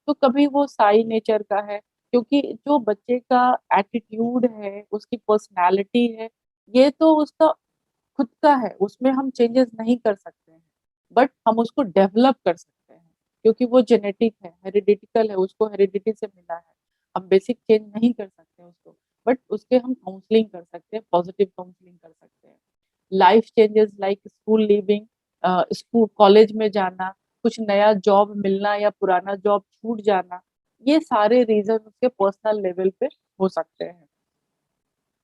तो कभी वो साई नेचर का है, क्योंकि जो बच्चे का एटीट्यूड है, उसकी पर्सनालिटी है, ये तो उसका खुद का है, उसमें हम चेंजेस नहीं कर सकते हैं। बट हम उसको डेवलप कर सकते हैं, क्योंकि वो जेनेटिक है, हेरिडिटिकल है, उसको हेरिडिटी से मिला है। हम बेसिक चेंज नहीं कर सकते उसको, बट उसके हम काउंसलिंग कर सकते हैं, पॉजिटिव काउंसलिंग कर सकते हैं। Life changes like school leaving, school college में जाना, कुछ नया जॉब मिलना या पुराना जॉब छूट जाना, ये सारे रीजन उसके पर्सनल लेवल पे हो सकते हैं।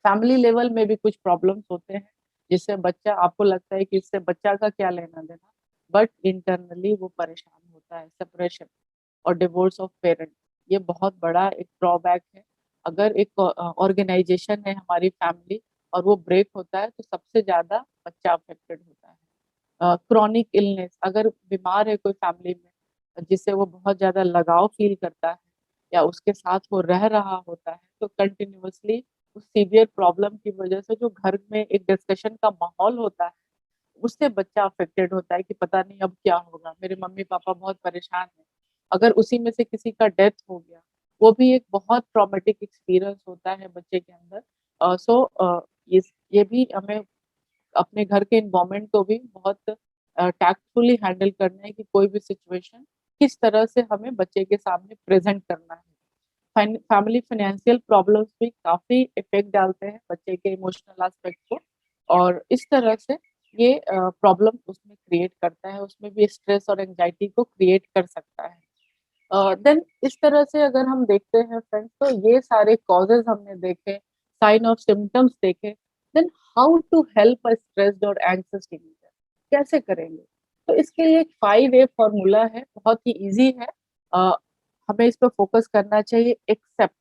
फैमिली लेवल में भी कुछ प्रॉब्लम्स होते हैं, जिससे बच्चा, आपको लगता है कि इससे बच्चा का क्या लेना देना, बट इंटरनली वो परेशान होता है। सेपरेशन और डिवोर्स ऑफ पेरेंट, ये बहुत बड़ा एक ड्रॉबैक है। अगर एक ऑर्गेनाइजेशन है हमारी फैमिली और वो ब्रेक होता है, तो सबसे ज्यादा बच्चा अफेक्टेड होता है। क्रॉनिक इलनेस, अगर बीमार है कोई फैमिली में जिससे वो बहुत ज्यादा लगाव फील करता है या उसके साथ वो रह रहा होता है, तो कंटिन्यूअसली उस सीवियर प्रॉब्लम की वजह से जो घर में एक डिस्कशन का माहौल होता है, उससे बच्चा अफेक्टेड होता है कि पता नहीं अब क्या होगा, मेरे मम्मी पापा बहुत परेशान हैं। अगर उसी में से किसी का डेथ हो गया, वो भी एक बहुत ट्रॉमेटिक एक्सपीरियंस होता है बच्चे के अंदर। ये भी हमें अपने घर के इन्वायरमेंट को भी बहुत टैक्टफुली हैंडल करना है कि कोई भी सिचुएशन किस तरह से हमें बच्चे के सामने प्रेजेंट करना है। फैमिली फाइनेंशियल प्रॉब्लम्स भी काफी इफेक्ट डालते हैं बच्चे के इमोशनल एस्पेक्ट को, और इस तरह से ये प्रॉब्लम उसमें क्रिएट करता है, उसमें भी स्ट्रेस और एंजाइटी को क्रिएट कर सकता है। देन इस तरह से अगर हम देखते हैं फ्रेंड्स, तो ये सारे कॉजेज हमने देखे, साइन ऑफ सिम्टम्स देखे। Then how to help a stressed और एंग्जियस टीनेजर, कैसे करेंगे? तो इसके लिए एक 5A फॉर्मूला है, बहुत ही इजी है। अ, हमें इस पर फोकस करना चाहिए। Accept,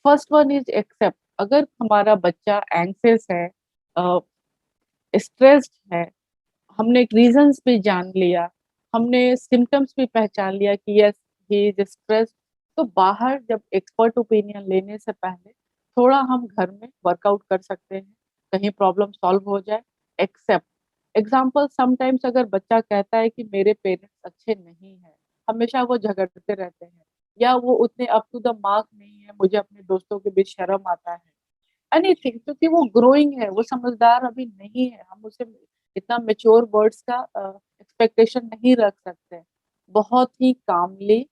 first one is accept. अगर हमारा बच्चा एंग्सियस है, स्ट्रेस्ड है, हमने रीजंस भी जान लिया, हमने सिम्टम्स भी पहचान लिया कि यस ही इज स्ट्रेस्ड, तो बाहर जब एक्सपर्ट ओपिनियन लेने से पहले थोड़ा हम घर में वर्कआउट कर सकते हैं, कहीं प्रॉब्लम सॉल्व हो जाए। एक्सेप्ट एग्जाम्पल, समटाइम्स अगर बच्चा कहता है कि मेरे पेरेंट्स अच्छे नहीं है, हमेशा वो झगड़ते रहते हैं, या वो उतने अप टू द मार्क नहीं है, मुझे अपने दोस्तों के बीच शर्म आता है, एनीथिंग, क्योंकि वो ग्रोइंग है, वो समझदार अभी नहीं है, हम उसे इतना मेच्योर वर्ड्स का एक्सपेक्टेशन नहीं रख सकते। बहुत ही कामली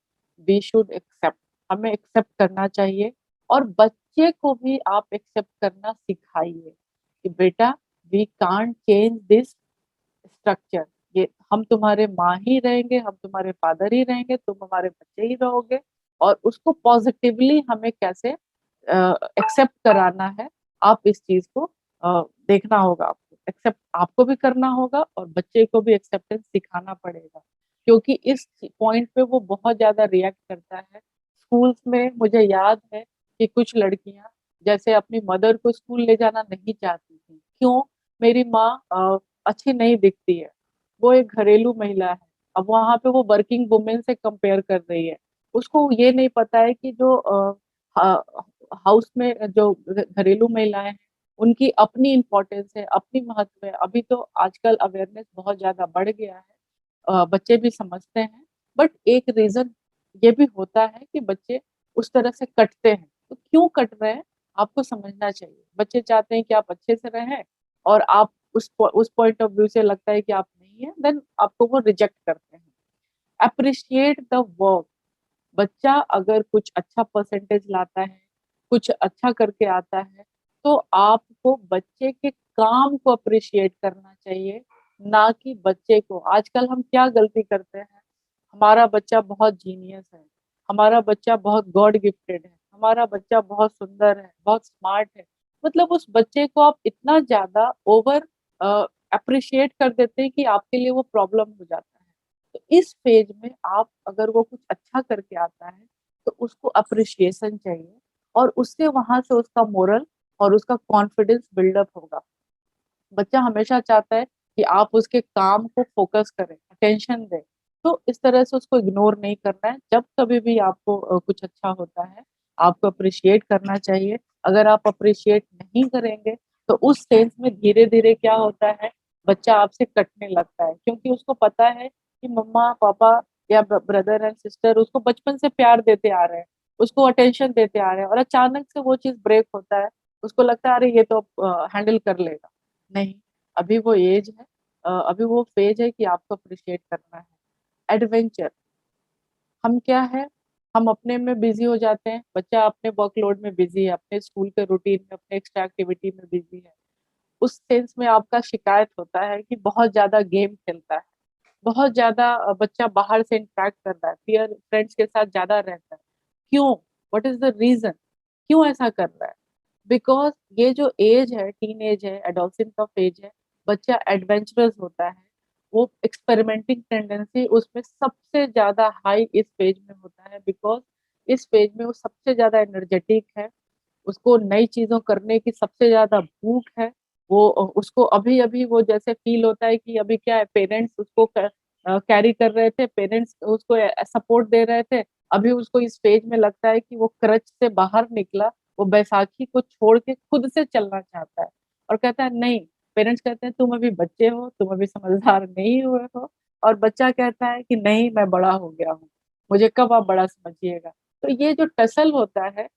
वी शुड एक्सेप्ट, हमें एक्सेप्ट करना चाहिए। और बच्चे को भी आप एक्सेप्ट करना सिखाइए कि बेटा, we can't change this structure, ये हम तुम्हारे माँ ही रहेंगे, हम तुम्हारे फादर ही रहेंगे, तुम हमारे बच्चे ही रहोगे। और उसको पॉजिटिवली हमें कैसे एक्सेप्ट कराना है, आप इस चीज को देखना होगा, आपको एक्सेप्ट आपको भी करना होगा और बच्चे को भी एक्सेप्टेंस सिखाना पड़ेगा, क्योंकि इस पॉइंट पे वो बहुत ज्यादा रिएक्ट करता है। स्कूल्स में मुझे याद है कि कुछ लड़कियां जैसे अपनी मदर को स्कूल ले जाना नहीं चाहती थी, क्यों? मेरी माँ अच्छी नहीं दिखती है, वो एक घरेलू महिला है। अब वहां पे वो वर्किंग वुमेन से कंपेयर कर रही है, उसको ये नहीं पता है कि जो हाउस में जो घरेलू महिलाएं हैं, उनकी अपनी इम्पोर्टेंस है, अपनी महत्व है। अभी तो आजकल अवेयरनेस बहुत ज्यादा बढ़ गया है, बच्चे भी समझते हैं। बट एक रीजन ये भी होता है कि बच्चे उस तरह से कटते हैं, तो क्यों कट रहे हैं आपको समझना चाहिए। बच्चे चाहते हैं कि आप अच्छे से रहें, और आप उस पॉइंट ऑफ व्यू से लगता है कि आप नहीं है, देन आपको वो रिजेक्ट करते हैं। Appreciate the work. बच्चा अगर कुछ अच्छा परसेंटेज लाता है, कुछ अच्छा करके आता है, तो आपको बच्चे के काम को अप्रिशिएट करना चाहिए, ना कि बच्चे को। आजकल हम क्या गलती करते हैं, हमारा बच्चा बहुत जीनियस है, हमारा बच्चा बहुत गॉड गिफ्टेड है, हमारा बच्चा बहुत सुंदर है, बहुत स्मार्ट है, मतलब उस बच्चे को आप इतना ज्यादा ओवर अप्रिशिएट कर देते हैं कि आपके लिए वो प्रॉब्लम हो जाता है। तो इस फेज में आप, अगर वो कुछ अच्छा करके आता है, तो उसको अप्रिशिएशन चाहिए, और उससे वहां से उसका मोरल और उसका कॉन्फिडेंस बिल्डअप होगा। बच्चा हमेशा चाहता है कि आप उसके काम को फोकस करें, अटेंशन दें। तो इस तरह से उसको इग्नोर नहीं करना है। जब कभी भी आपको कुछ अच्छा होता है, आपको अप्रिशिएट करना चाहिए। अगर आप अप्रिशिएट नहीं करेंगे, तो उस सेंस में धीरे धीरे क्या होता है, बच्चा आपसे कटने लगता है, क्योंकि उसको पता है कि मम्मा पापा या ब्रदर एंड सिस्टर उसको बचपन से प्यार देते आ रहे हैं, उसको अटेंशन देते आ रहे हैं, और अचानक से वो चीज ब्रेक होता है, उसको लगता है अरे ये तो हैंडल कर लेगा। नहीं, अभी वो एज है, अभी वो फेज है कि आपको अप्रिशिएट करना है। एडवेंचर, हम क्या है, हम अपने में बिजी हो जाते हैं, बच्चा अपने वर्कलोड में बिजी है, अपने स्कूल के रूटीन में, अपने एक्स्ट्रा एक्टिविटी में बिजी है। उस सेंस में आपका शिकायत होता है कि बहुत ज्यादा गेम खेलता है, बहुत ज्यादा बच्चा बाहर से इंटरेक्ट कर रहा है, पीयर फ्रेंड्स के साथ ज्यादा रहता है। क्यों? व्हाट इज द रीजन, क्यों ऐसा कर रहा है? बिकॉज ये जो एज है, टीन एज है, एडोलसेंट का फेज है, बच्चा एडवेंचरस होता है, वो एक्सपेरिमेंटिंग टेंडेंसी उसमें सबसे ज्यादा हाई इस फेज में होता है। बिकॉज इस फेज में वो सबसे ज्यादा एनर्जेटिक है, उसको नई चीजों करने की सबसे ज्यादा भूख है। वो उसको अभी अभी वो जैसे फील होता है कि अभी क्या है, पेरेंट्स उसको कैरी कर रहे थे, पेरेंट्स उसको सपोर्ट दे रहे थे, अभी उसको इस फेज में लगता है कि वो क्रच से बाहर निकला, वो बैसाखी को छोड़ के खुद से चलना चाहता है, और कहता है नहीं। पेरेंट्स कहते हैं तुम अभी बच्चे हो, तुम अभी समझदार नहीं हुए हो, और बच्चा कहता है कि नहीं, मैं बड़ा हो गया हूँ, मुझे कब आप बड़ा समझिएगा। तो ये जो टसल होता है,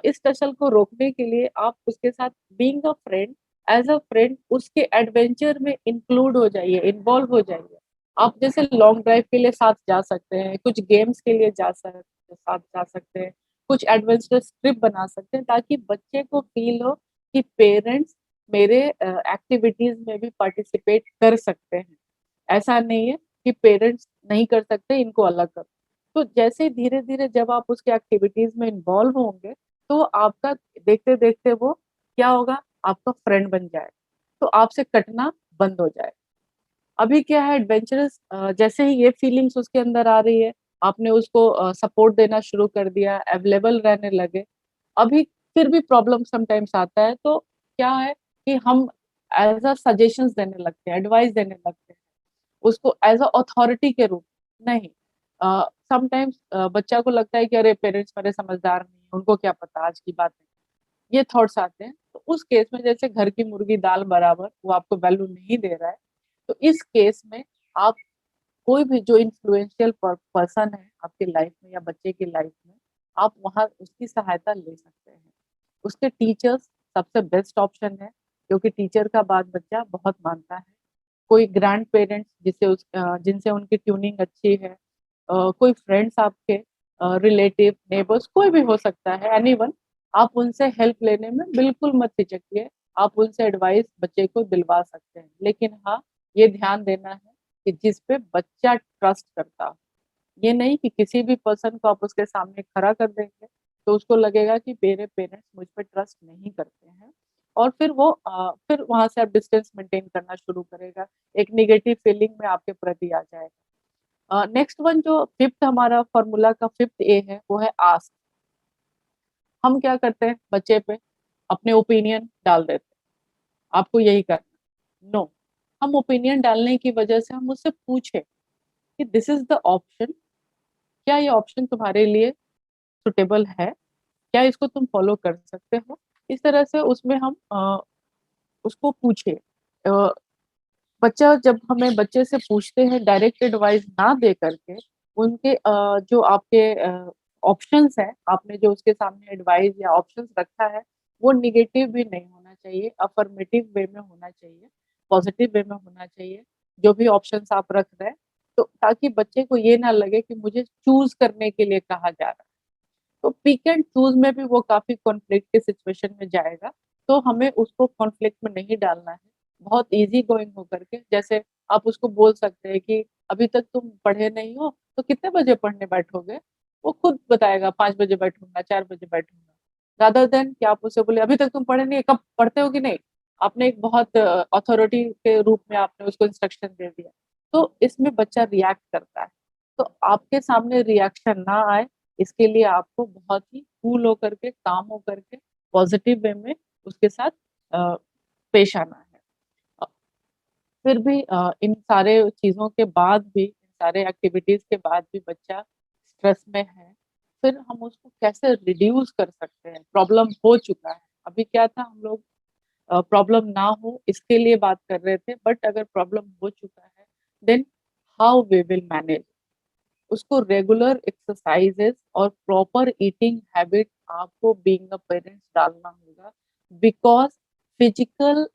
इस टसल को रोकने के लिए आप उसके साथ being a friend, as a friend उसके एडवेंचर में इंक्लूड हो जाइए, इन्वॉल्व हो जाइए। आप जैसे लॉन्ग ड्राइव के लिए साथ जा सकते हैं, कुछ गेम्स के लिए साथ जा सकते हैं, कुछ एडवेंचरस ट्रिप बना सकते हैं, ताकि बच्चे को फील हो कि पेरेंट्स मेरे एक्टिविटीज में भी पार्टिसिपेट कर सकते हैं। ऐसा नहीं है कि पेरेंट्स नहीं कर सकते, इनको अलग करो। तो जैसे धीरे धीरे जब आप उसके एक्टिविटीज में इन्वॉल्व होंगे, तो आपका देखते देखते वो क्या होगा, आपका फ्रेंड बन जाए, तो आपसे कटना बंद हो जाए। अभी क्या है, एडवेंचरस जैसे ही ये फीलिंग्स उसके अंदर आ रही है, आपने उसको सपोर्ट देना शुरू कर दिया, अवेलेबल रहने लगे। अभी फिर भी प्रॉब्लम समटाइम्स आता है, तो क्या है कि हम एज अ सजेशंस देने लगते हैं, एडवाइस देने लगते हैं उसको एज अ अथॉरिटी के रूप में। नहीं, समटाइम्स बच्चा को लगता है कि अरे पेरेंट्स मेरे समझदार नहीं है, उनको क्या पता, आज की बात है। ये थॉट्स आते हैं। तो उस केस में जैसे घर की मुर्गी दाल बराबर, वो आपको वैल्यू नहीं दे रहा है, तो इस केस में आप कोई भी जो इन्फ्लुएंशियल पर्सन है आपके लाइफ में या बच्चे की लाइफ में, आप वहाँ उसकी सहायता ले सकते हैं। उसके टीचर्स सबसे बेस्ट ऑप्शन है, क्योंकि टीचर का बात बच्चा बहुत मानता है। कोई ग्रैंड पेरेंट्स जिनसे उनकी ट्यूनिंग अच्छी है, कोई फ्रेंड्स आपके, रिलेटिव, नेबर्स, कोई भी हो सकता है, एनीवन। आप उनसे हेल्प लेने में बिल्कुल मत हिचकिए। आप उनसे एडवाइस बच्चे को दिलवा सकते हैं, लेकिन हाँ, ये ध्यान देना है कि जिस पे बच्चा ट्रस्ट करता हो। ये नहीं कि किसी भी पर्सन को आप उसके सामने खड़ा कर देंगे तो उसको लगेगा कि मेरे पेरेंट्स मुझ पे ट्रस्ट नहीं करते हैं, और फिर वहां से आप डिस्टेंस मेंटेन करना शुरू करेगा, एक निगेटिव फीलिंग में आपके प्रति आ जाएगा। नेक्स्ट वन, जो फिफ्थ हमारा फॉर्मूला का फिफ्थ ए है, वो है आस्क। हम क्या करते हैं, बच्चे पे अपने ओपिनियन डाल देते हैं, आपको यही करना। नो, हम ओपिनियन डालने की वजह से हम उससे पूछे कि दिस इज द ऑप्शन, क्या ये ऑप्शन तुम्हारे लिए सुटेबल है, क्या इसको तुम फॉलो कर सकते हो। इस तरह से उसमें हम उसको पूछे। बच्चा, जब हमें बच्चे से पूछते हैं डायरेक्ट एडवाइस ना दे करके, उनके जो आपके ऑप्शंस है, आपने जो उसके सामने एडवाइस या ऑप्शंस रखा है, वो निगेटिव भी नहीं होना चाहिए, अफर्मेटिव वे में होना चाहिए, पॉजिटिव वे में होना चाहिए, जो भी ऑप्शंस आप रख रहे हैं। तो ताकि बच्चे को ये ना लगे कि मुझे चूज करने के लिए कहा जा रहा है। तो पिक एंड चूज में भी वो काफी कॉन्फ्लिक्ट के सिचुएशन में जाएगा। तो हमें उसको कॉन्फ्लिक्ट में नहीं डालना है, बहुत इजी गोइंग होकर के। जैसे आप उसको बोल सकते हैं कि अभी तक तुम पढ़े नहीं हो, तो कितने बजे पढ़ने बैठोगे। वो खुद बताएगा, 5 बजे बैठूंगा, 4 बजे बैठूंगा। रादर देन कि आप उसे बोले अभी तक तुम पढ़े नहीं, कब पढ़ते हो कि नहीं। आपने एक बहुत अथॉरिटी के रूप में आपने उसको इंस्ट्रक्शन दे दिया, तो इसमें बच्चा रिएक्ट करता है। तो आपके सामने रिएक्शन ना आए, इसके लिए आपको बहुत ही कूल होकर के, काम होकर के, पॉजिटिव वे में उसके साथ पेश आना है। अ, फिर भी इन सारे चीजों के बाद भी, इन सारे एक्टिविटीज के बाद भी बच्चा स्ट्रेस में है, फिर हम उसको कैसे रिड्यूस कर सकते हैं। प्रॉब्लम हो चुका है, अभी क्या था, हम लोग प्रॉब्लम ना हो इसके लिए बात कर रहे थे, बट अगर प्रॉब्लम हो चुका है, then how we will manage. उसको रेगुलर एक्सरसाइजेस और प्रॉपर ईटिंग हैबिट आपको बीइंग अ पेरेंट्स डालना होगा, बिकॉज फिजिकल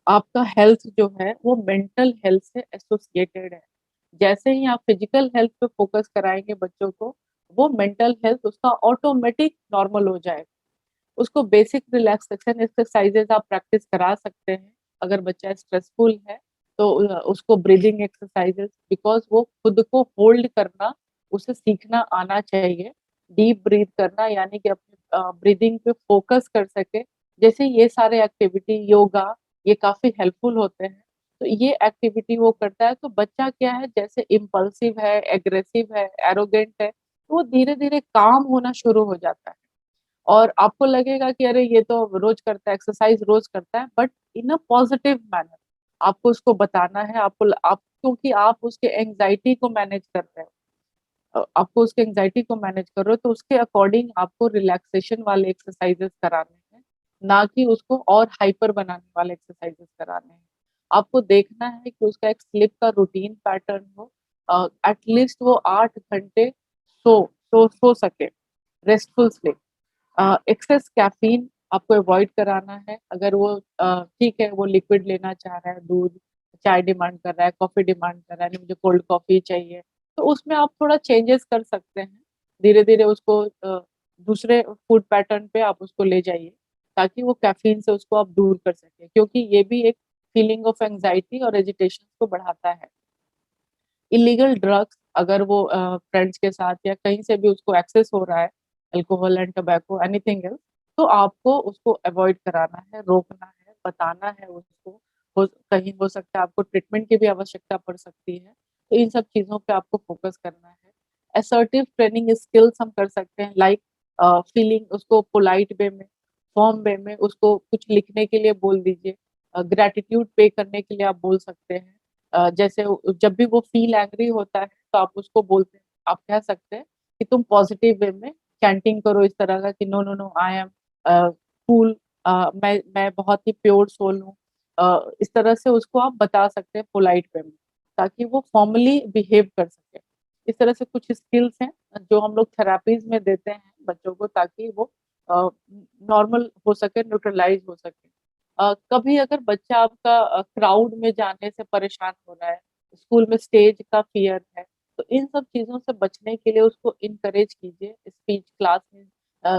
आपका हेल्थ जो है वो मेंटल हेल्थ से एसोसिएटेड है। जैसे ही आप फिजिकल हेल्थ पे फोकस कराएंगे बच्चों को, वो मेंटल हेल्थ उसका ऑटोमेटिक नॉर्मल हो जाएगा। उसको बेसिक रिलैक्सेशन एक्सरसाइजेज आप प्रैक्टिस करा सकते हैं। अगर बच्चा स्ट्रेसफुल है तो उसको ब्रीदिंग एक्सरसाइजेज, बिकॉज वो खुद को होल्ड करना उसे सीखना आना चाहिए। डीप ब्रीथ करना, यानी कि अपने ब्रीदिंग पे फोकस कर सके। जैसे ये सारे एक्टिविटी, योगा, ये काफी हेल्पफुल होते हैं। तो ये एक्टिविटी वो करता है तो बच्चा क्या है, जैसे इम्पल्सिव है, एग्रेसिव है, एरोगेंट है, तो वो धीरे धीरे काम होना शुरू हो जाता है। और आपको लगेगा कि अरे ये तो रोज करता है, एक्सरसाइज रोज करता है, but in a positive manner आपको उसको बताना है। आप क्योंकि आप उसके एंजाइटी को मैनेज कर रहे हो, आपको उसके एंजाइटी को मैनेज कर रहे हो, तो उसके अकॉर्डिंग आपको रिलैक्सेशन वाले एक्सरसाइजेस कराने हैं, ना कि उसको और हाइपर बनाने वाले एक्सरसाइजेस कराने हैं। आपको देखना है कि उसका एक स्लिप का रूटीन पैटर्न हो, एटलीस्ट वो 8 घंटे सो सके, रेस्टफुल स्लीप। एक्सेस कैफीन आपको अवॉइड कराना है। अगर वो ठीक है, वो लिक्विड लेना चाह रहा है, दूध, चाय डिमांड कर रहा है, कॉफी डिमांड कर रहा है, नहीं मुझे कोल्ड कॉफी चाहिए, तो उसमें आप थोड़ा चेंजेस कर सकते हैं। धीरे धीरे उसको दूसरे फूड पैटर्न पे आप उसको ले जाइए, ताकि वो कैफीन से उसको आप दूर कर सके, क्योंकि ये भी एक फीलिंग ऑफ एंजाइटी और एजिटेशन को बढ़ाता है। इलीगल ड्रग्स, अगर वो फ्रेंड्स के साथ या कहीं से भी उसको एक्सेस हो रहा है, alcohol and tobacco, anything else, तो आपको उसको अवॉइड कराना है, रोकना है, बताना है उसको। कहीं हो सकता है आपको ट्रीटमेंट की भी आवश्यकता पड़ सकती है, तो इन सब चीजों पे आपको फोकस करना है। असर्टिव ट्रेनिंग स्किल्स हम कर सकते हैं, लाइक फीलिंग, उसको पोलाइट वे में, फॉर्म वे में उसको कुछ लिखने के लिए बोल दीजिए। ग्रेटिट्यूड पे करने के लिए आप बोल सकते हैं। जैसे जब भी वो फील एंग्री होता है, तो आप उसको बोलते हैं, आप कह सकते हैं कि तुम पॉजिटिव वे में चैंटिंग करो इस तरह का कि no no no, I am cool, मैं बहुत ही प्योर सोल हूँ, इस तरह से उसको आप बता सकते हैं पोलाइट वे में, ताकि वो फॉर्मली बिहेव कर सके। इस तरह से कुछ स्किल्स हैं जो हम लोग थेरेपीज में देते हैं बच्चों को, ताकि वो नॉर्मल हो सके, न्यूट्रलाइज हो सके। कभी अगर बच्चा आपका क्राउड में जाने से परेशान हो रहा है, स्कूल में स्टेज का फियर है, तो इन सब चीजों से बचने के लिए उसको इनकरेज कीजिए स्पीच क्लास में।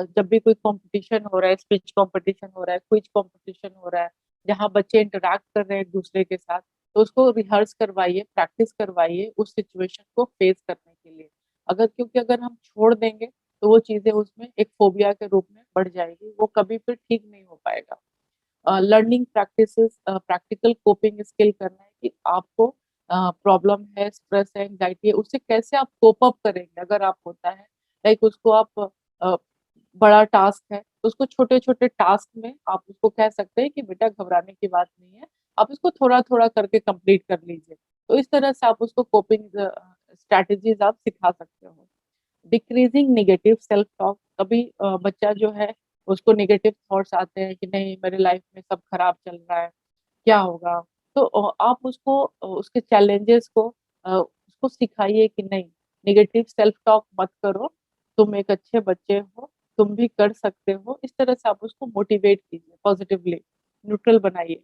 जब भी कोई कंपटीशन हो रहा है, स्पीच कंपटीशन हो रहा है, क्विज कंपटीशन हो रहा है, जहाँ बच्चे इंटरेक्ट कर रहे हैं एक दूसरे के साथ, तो उसको रिहर्स करवाइए, प्रैक्टिस करवाइए उस सिचुएशन को फेस करने के लिए। क्योंकि अगर हम छोड़ देंगे तो वो चीजें उसमें एक फोबिया के रूप में बढ़ जाएगी, वो कभी फिर ठीक नहीं हो पाएगा। Learning practices, practical coping skill करना है कि आपको प्रॉब्लम है, स्ट्रेस है, एंजाइटी है, उससे कैसे आप कोप अप करेंगे। अगर आप होता है लाइक उसको आप बड़ा टास्क है तो उसको छोटे छोटे टास्क में आप उसको कह सकते हैं कि बेटा घबराने की बात नहीं है, आप इसको थोड़ा थोड़ा करके कंप्लीट कर लीजिए। तो इस तरह से आप उसको कोपिंग स्ट्रैटेजीज आप सिखा सकते हो। डिक्रीजिंग नेगेटिव सेल्फ टॉक, कभी बच्चा जो है उसको नेगेटिव थॉट्स आते हैं कि नहीं मेरे लाइफ में सब खराब चल रहा है, क्या होगा। तो आप उसको उसके चैलेंजेस को उसको सिखाइए कि नहीं, नेगेटिव सेल्फ टॉक मत करो, तुम एक अच्छे बच्चे हो, तुम भी कर सकते हो। इस तरह से आप उसको मोटिवेट कीजिए, पॉजिटिवली न्यूट्रल बनाइए।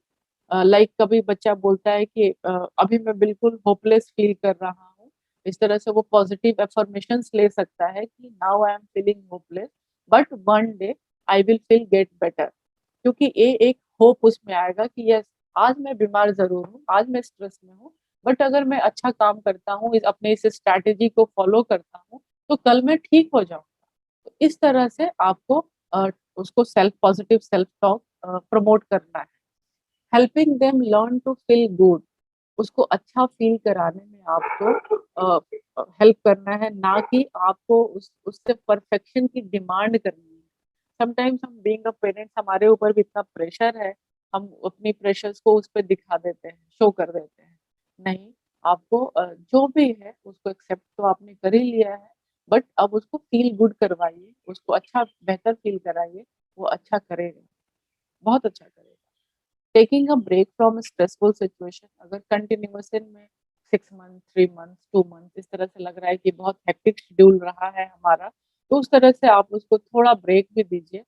लाइक कभी बच्चा बोलता है कि अभी मैं बिल्कुल होपलेस फील कर रहा हूँ, इस तरह से वो पॉजिटिव एफर्मेशंस ले सकता है कि now I am feeling hopeless, but one day I will feel get better. क्योंकि ये एक होप उसमें आएगा कि यस, आज मैं बीमार जरूर हूँ, आज मैं स्ट्रेस में हूँ, बट अगर मैं अच्छा काम करता हूँ, अपने इस स्ट्रैटेजी को फॉलो करता हूँ, तो कल मैं ठीक हो जाऊंगा। तो इस तरह से आपको उसको self positive self talk promote करना है। Helping them learn to feel good, उसको अच्छा फील कराने में आपको हेल्प करना है, ना कि आपको उससे परफेक्शन की डिमांड करनी है। समटाइम्स हम बीइंग अ पेरेंट्स, हमारे ऊपर भी इतना प्रेशर है, हम अपनी प्रेशर्स को उस पर दिखा देते हैं, शो कर देते हैं। नहीं, आपको जो भी है उसको एक्सेप्ट तो आपने कर ही लिया है, बट अब उसको फील गुड करवाइए, उसको अच्छा बेहतर फील कराइए, वो अच्छा करेगा, बहुत अच्छा करेगा। Taking a break from stressful situation, अगर कंटिन्यूएशन में 6 मंथ, 3 मंथ, 2 मंथ इस तरह से लग रहा है कि बहुत हेक्टिक शेड्यूल रहा है हमारा, तो उस तरह से आप उसको थोड़ा ब्रेक भी दीजिए।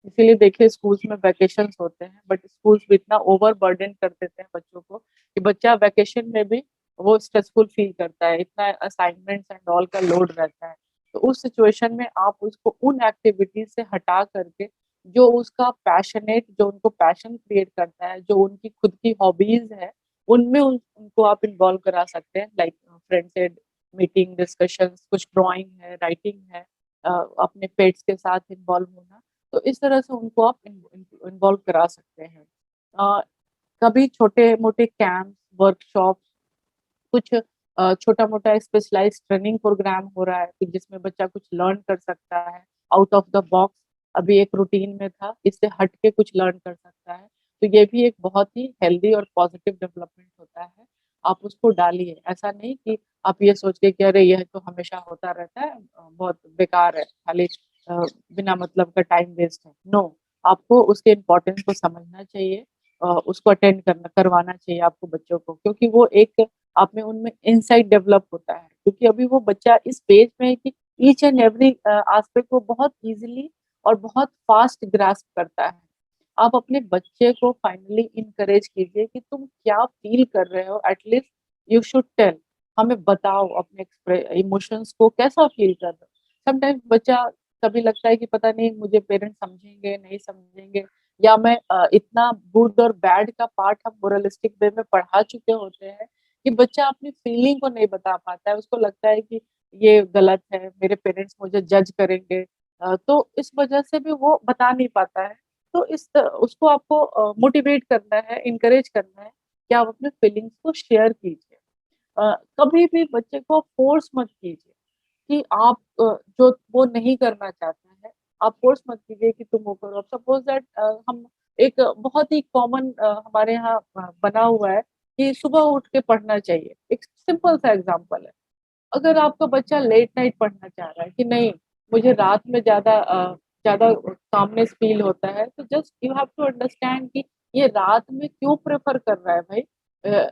इसीलिए देखिए स्कूल्स में वैकेशंस होते हैं, बट स्कूल्स भी इतना ओवर बर्डन कर देते हैं बच्चों को कि बच्चा वैकेशन में भी वो स्ट्रेसफुल फील करता है, इतना असाइनमेंट्स एंड ऑल का लोड रहता है। तो उस सिचुएशन में आप उसको उन एक्टिविटीज से हटा करके जो उसका पैशनेट, जो उनको पैशन क्रिएट करता है, जो उनकी खुद की हॉबीज है, उनमें उनको आप इन्वॉल्व करा सकते हैं। लाइक फ्रेंड से मीटिंग, डिस्कशंस, कुछ ड्राइंग है, राइटिंग है, अपने पेट्स के साथ इन्वॉल्व होना। तो इस तरह से उनको आप इन्वॉल्व करा सकते हैं। अ, कभी छोटे मोटे कैंप, वर्कशॉप, कुछ छोटा मोटा स्पेशलाइज ट्रेनिंग प्रोग्राम हो रहा है कि जिसमें बच्चा कुछ लर्न कर सकता है आउट ऑफ द बॉक्स, अभी एक रूटीन में था, इससे हट के कुछ लर्न कर सकता है। तो ये भी एक बहुत ही हेल्दी और पॉजिटिव डेवलपमेंट होता है। आप उसको डालिए, ऐसा नहीं कि आप ये सोच के कि अरे यह तो हमेशा होता रहता है, बहुत बेकार है, खाली बिना मतलब का टाइम वेस्ट है। नो, आपको उसके इम्पोर्टेंस को समझना चाहिए, उसको अटेंड करवाना चाहिए आपको बच्चों को, क्योंकि वो एक आप में उनमें इंसाइट डेवलप होता है। क्योंकि अभी वो बच्चा इस पेज में है कि ईच एंड एवरी एस्पेक्ट वो बहुत इजीली और बहुत फास्ट ग्रास्प करता है। आप अपने बच्चे को फाइनली इनकरेज कीजिए कि तुम क्या फील कर रहे हो, एटलीस्ट यू शुड टेल, हमें बताओ अपने इमोशंस को, कैसा फील कर रहे हो। समटाइम्स बच्चा कभी लगता है कि पता नहीं मुझे पेरेंट्स समझेंगे नहीं समझेंगे, या मैं इतना गुड और बैड का पार्ट हम मोरलिस्टिक वे में पढ़ा चुके होते हैं कि बच्चा अपनी फीलिंग को नहीं बता पाता है, उसको लगता है कि ये गलत है, मेरे पेरेंट्स मुझे जज करेंगे, तो इस वजह से भी वो बता नहीं पाता है। तो उसको आपको मोटिवेट करना है, इनकरेज करना है कि आप अपने फीलिंग्स को शेयर कीजिए। कभी भी बच्चे को फोर्स मत कीजिए कि आप जो वो नहीं करना चाहता है, आप फोर्स मत कीजिए कि तुम वो करो। अब सपोज दैट हम एक बहुत ही कॉमन हमारे यहाँ बना हुआ है कि सुबह उठ के पढ़ना चाहिए, एक सिंपल सा एग्जांपल है। अगर आपका बच्चा लेट नाइट पढ़ना चाह रहा है कि नहीं, मुझे रात में ज्यादा ज्यादा कामनेस फील होता है। तो just you have to understand कि ये रात में क्यों प्रेफर कर रहा है भाई,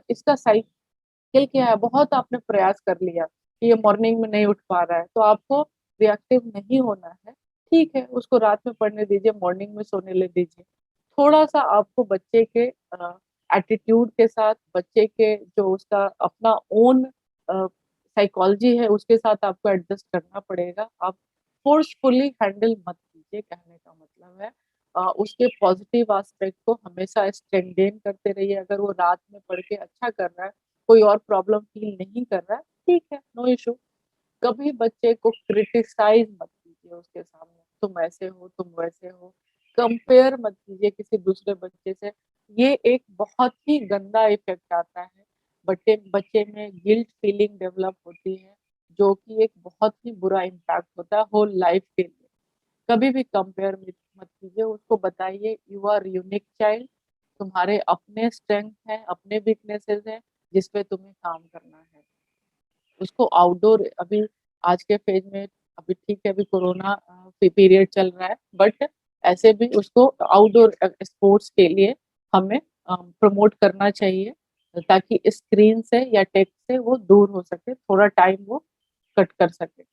इसका साइकिल क्या है। बहुत आपने प्रयास कर लिया कि ये मॉर्निंग में नहीं उठ पा रहा है, तो आपको रिएक्टिव नहीं होना है। ठीक है, उसको रात में पढ़ने दीजिए, मॉर्निंग में सोने ले दीजिए। थोड़ा सा आपको बच्चे के एटीट्यूड के साथ, बच्चे के जो उसका अपना ओन साइकोलॉजी है उसके साथ आपको एडजस्ट करना पड़ेगा। आप फोर्सफुली हैंडल मत कीजिए, कहने का मतलब है उसके पॉजिटिव एस्पेक्ट को हमेशा स्ट्रेंथेन करते रहिए। अगर वो रात में पढ़ के अच्छा कर रहा है, कोई और प्रॉब्लम फील नहीं कर रहा है, ठीक है, नो इशू। कभी बच्चे को क्रिटिसाइज मत कीजिए उसके सामने, तुम ऐसे हो, तुम वैसे हो। कंपेयर मत कीजिए किसी दूसरे बच्चे से। ये एक बहुत ही गंदा इफेक्ट आता है, बच्चे बच्चे में गिल्ट फीलिंग डेवलप होती है, जो कि एक बहुत ही बुरा इम्पैक्ट होता है होल लाइफ के लिए। कभी भी कंपेयर मत कीजिए, उसको बताइए यू आर यूनिक चाइल्ड, तुम्हारे अपने स्ट्रेंथ है, अपने वीकनेसेस हैं, जिसपे तुम्हें काम करना है। उसको आउटडोर, अभी आज के फेज में, अभी ठीक है, अभी कोरोना पीरियड चल रहा है, बट ऐसे भी उसको आउटडोर स्पोर्ट्स के लिए हमें प्रमोट करना चाहिए, ताकि स्क्रीन से या टेक से वो दूर हो सके, थोड़ा टाइम वो कट कर सके।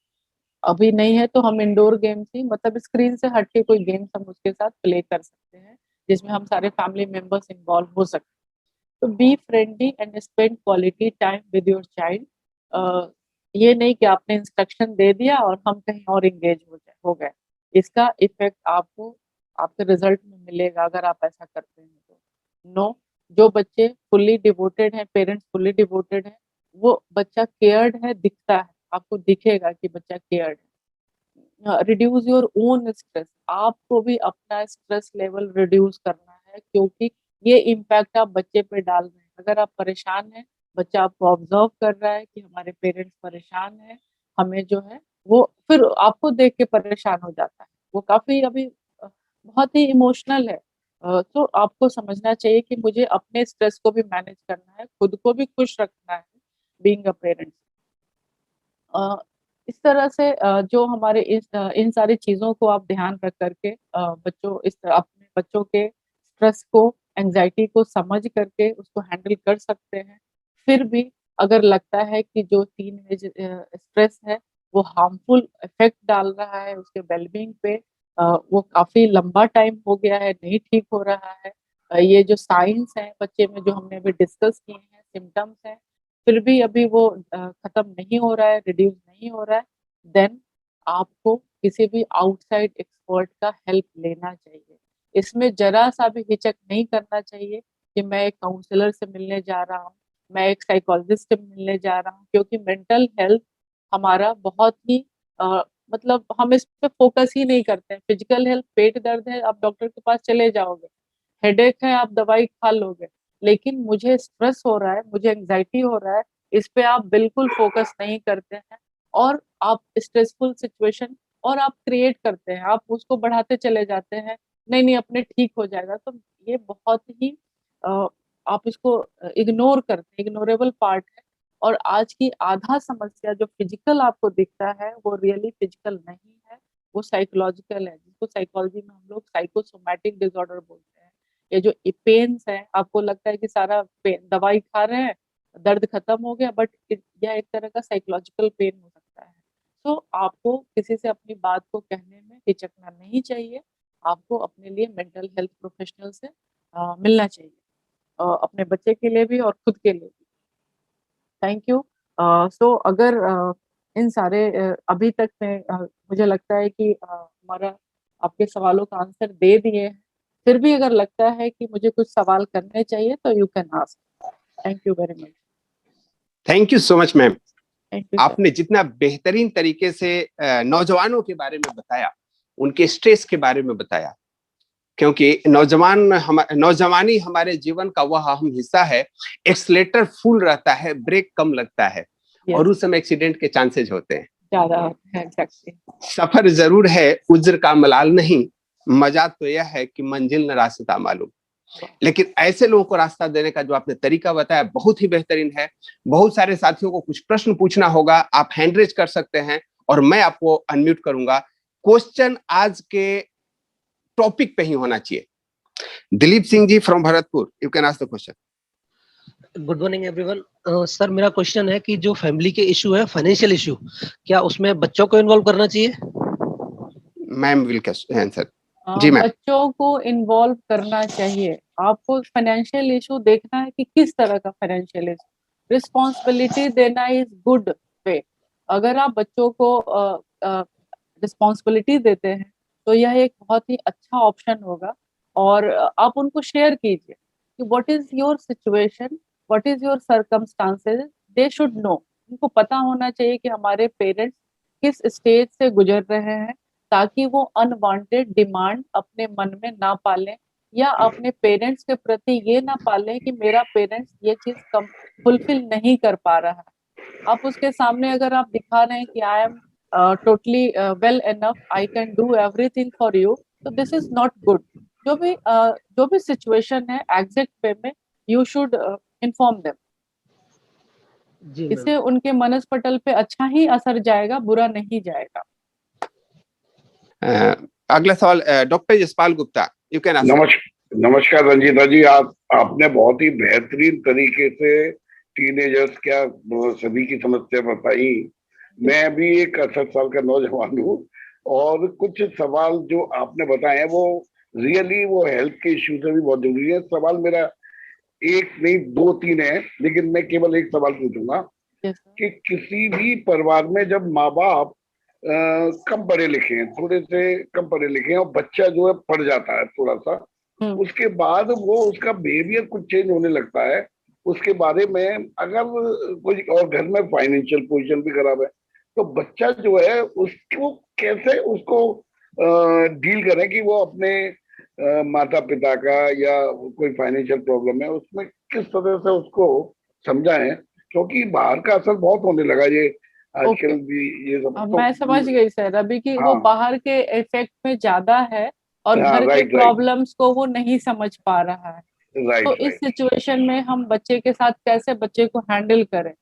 अभी नहीं है तो हम इंडोर गेम्स ही, मतलब स्क्रीन से हट के कोई गेम्स हम उसके साथ प्ले कर सकते हैं, जिसमें हम सारे फैमिली मेंबर्स इन्वॉल्व हो सकते हैं। तो be friendly and spend quality time with your child. ये नहीं कि आपने इंस्ट्रक्शन दे दिया और हम कहीं और एंगेज हो गए। इसका इफेक्ट आपको आपके रिजल्ट में मिलेगा अगर आप ऐसा करते हैं तो। नो, जो बच्चे फुल्ली डिवोटेड हैं, पेरेंट्स फुल्ली डिवोटेड हैं, वो बच्चा केयर्ड है, दिखता है, आपको दिखेगा कि बच्चा केयर्ड है। रिड्यूस योर ओन स्ट्रेस, आपको भी अपना स्ट्रेस लेवल रिड्यूस करना है, क्योंकि ये इम्पैक्ट आप बच्चे पे डाल रहे हैं। अगर आप परेशान हैं, बच्चा आपको ऑब्जर्व कर रहा है कि हमारे पेरेंट्स परेशान हैं, हमें जो है वो फिर आपको देख के परेशान हो जाता है। वो काफी अभी बहुत ही इमोशनल है। तो आपको समझना चाहिए कि मुझे अपने स्ट्रेस को भी मैनेज करना है, खुद को भी खुश रखना है, बीइंग अ पेरेंट। इस तरह से जो हमारे इन सारी चीजों को आप ध्यान रख करके बच्चों इस अपने बच्चों के स्ट्रेस को, एंजाइटी को समझ करके उसको हैंडल कर सकते हैं। फिर भी अगर लगता है कि जो टीनेज स्ट्रेस है वो हार्मफुल इफेक्ट डाल रहा है उसके वेलबींग पे, वो काफी लंबा टाइम हो गया है, नहीं ठीक हो रहा है, ये जो साइंस है बच्चे में जो हमने अभी डिस्कस किए हैं, सिम्टम्स हैं, फिर भी अभी वो खत्म नहीं हो रहा है, रिड्यूस नहीं हो रहा है, देन आपको किसी भी आउटसाइड एक्सपर्ट का हेल्प लेना चाहिए। इसमें जरा सा भी हिचक नहीं करना चाहिए कि मैं एक काउंसलर से मिलने जा रहा हूँ, मैं एक साइकोलॉजिस्ट से मिलने जा रहा हूँ, क्योंकि मेंटल हेल्थ हमारा बहुत ही मतलब हम इस पे फोकस ही नहीं करते हैं। फिजिकल हेल्थ, पेट दर्द है, आप डॉक्टर के पास चले जाओगे, हेडेक है, आप दवाई खा लोगे, लेकिन मुझे स्ट्रेस हो रहा है, मुझे एंजाइटी हो रहा है, इस पे आप बिल्कुल फोकस नहीं करते हैं, और आप स्ट्रेसफुल सिचुएशन और आप क्रिएट करते हैं, आप उसको बढ़ाते चले जाते हैं, नहीं नहीं अपने ठीक हो जाएगा। तो ये बहुत ही आप इसको इग्नोर करते हैं, इग्नोरेबल पार्ट है। और आज की आधा समस्या जो फिजिकल आपको दिखता है वो रियली फिजिकल नहीं है, वो साइकोलॉजिकल है, जिसको साइकोलॉजी में हम लोग साइकोसोमैटिक डिसऑर्डर बोलते हैं। ये जो पेन्स है, आपको लगता है कि सारा पेन दवाई खा रहे हैं, दर्द खत्म हो गया, बट यह एक तरह का साइकोलॉजिकल पेन हो सकता है। तो आपको किसी से अपनी बात को कहने में हिचकना नहीं चाहिए, आपको अपने लिए मेंटल हेल्थ प्रोफेशनल से मिलना चाहिए, अपने बच्चे के लिए भी और खुद के लिए भी। Thank you. सो अगर इन सारे अभी तक में मुझे लगता है कि हमारा आपके सवालों का आंसर दे दिए हैं, फिर भी अगर लगता है कि मुझे कुछ सवाल करने चाहिए तो you can ask. Thank you very much.
Thank you so much ma'am.
Thank you.
आपने जितना बेहतरीन तरीके से नौजवानों के बारे में बताया, उनके स्ट्रेस के बारे में बताया, क्योंकि नौजवानी हमारे जीवन का वह अहम हिस्सा है। एक्सीलेटर फुल रहता है, ब्रेक कम लगता है, और उस समय एक्सीडेंट के चांसेस होते हैं
ज्यादा है। एग्जैक्टली।
सफर जरूर है, उज्र का मलाल नहीं, मजा तो यह है कि मंजिल न रास्ता मालूम। लेकिन ऐसे लोगों को रास्ता देने का जो आपने तरीका बताया बहुत ही बेहतरीन है। बहुत सारे साथियों को कुछ प्रश्न पूछना होगा, आप हैंड रेज कर सकते हैं और मैं आपको अनम्यूट करूंगा। क्वेश्चन आज के टॉपिक पे ही होना चाहिए। Dilip Singh ji from Bharatpur, you can ask the question.
Good morning everyone. Sir मेरा क्वेश्चन है कि जो फैमिली के इशू है, फाइनेंशियल इशू, क्या उसमें बच्चों को इन्वॉल्व करना चाहिए?
Ma'am will answer. जी मैम।
बच्चों को इन्वॉल्व करना चाहिए। आपको फाइनेंशियल इशू देखना है कि किस तरह का फाइनेंशियल इशू, रिस्पॉन्सिबिलिटी देना इज गुड वे। अगर आप बच्चों को रिस्पॉन्सिबिलिटी देते हैं तो यह एक बहुत ही अच्छा ऑप्शन होगा। और आप उनको शेयर कीजिए कि what is your situation, what is your circumstances, they should know. उनको पता होना चाहिए कि हमारे पेरेंट्स किस स्टेज से गुजर रहे हैं, ताकि वो अनवांटेड डिमांड अपने मन में ना पालें, या अपने पेरेंट्स के प्रति ये ना पालें कि मेरा पेरेंट्स ये चीज कम फुलफिल नहीं कर पा रहा है। आप उसके सामने अगर आप दिखा रहे हैं कि I am totally well enough, I can do everything for you, तो दिस इज नॉट गुड। जो भी सिचुएशन है एग्जैक्ट वे में यू शुड इन्फॉर्म देम। इससे उनके मनस्पटल पे अच्छा ही असर जाएगा, बुरा नहीं जाएगा।
अगला सवाल doctor Yashpal Gupta, you can ask.
नमस्कार रंजीता जी, आपने बहुत ही बेहतरीन तरीके से टीनेजर्स क्या सभी की समस्या बताई। मैं भी एक 68 साल का नौजवान हूँ, और कुछ सवाल जो आपने बताए हैं वो रियली वो हेल्थ के इश्यू से भी बहुत जरूरी है। सवाल मेरा एक नहीं 2-3 है, लेकिन मैं केवल एक सवाल पूछूंगा कि किसी भी परिवार में जब माँ बाप कम पढ़े लिखे हैं, थोड़े से कम पढ़े लिखे हैं, और बच्चा जो है पढ़ जाता है थोड़ा सा, उसके बाद वो उसका बिहेवियर कुछ चेंज होने लगता है, उसके बारे में अगर कोई, और घर में फाइनेंशियल पोजीशन भी खराब है, तो बच्चा जो है उसको कैसे उसको डील करें कि वो अपने माता पिता का या कोई फाइनेंशियल प्रॉब्लम है उसमें किस तरह से उसको समझाएं, क्योंकि बाहर का असर बहुत होने लगा ये आजकल भी ये सब।
मैं समझ गई सर अभी कि वो बाहर के इफेक्ट में ज्यादा है और घर के प्रॉब्लम्स को वो नहीं समझ पा रहा है। तो इस सिचुएशन में हम बच्चे के साथ कैसे बच्चे को हैंडल करें?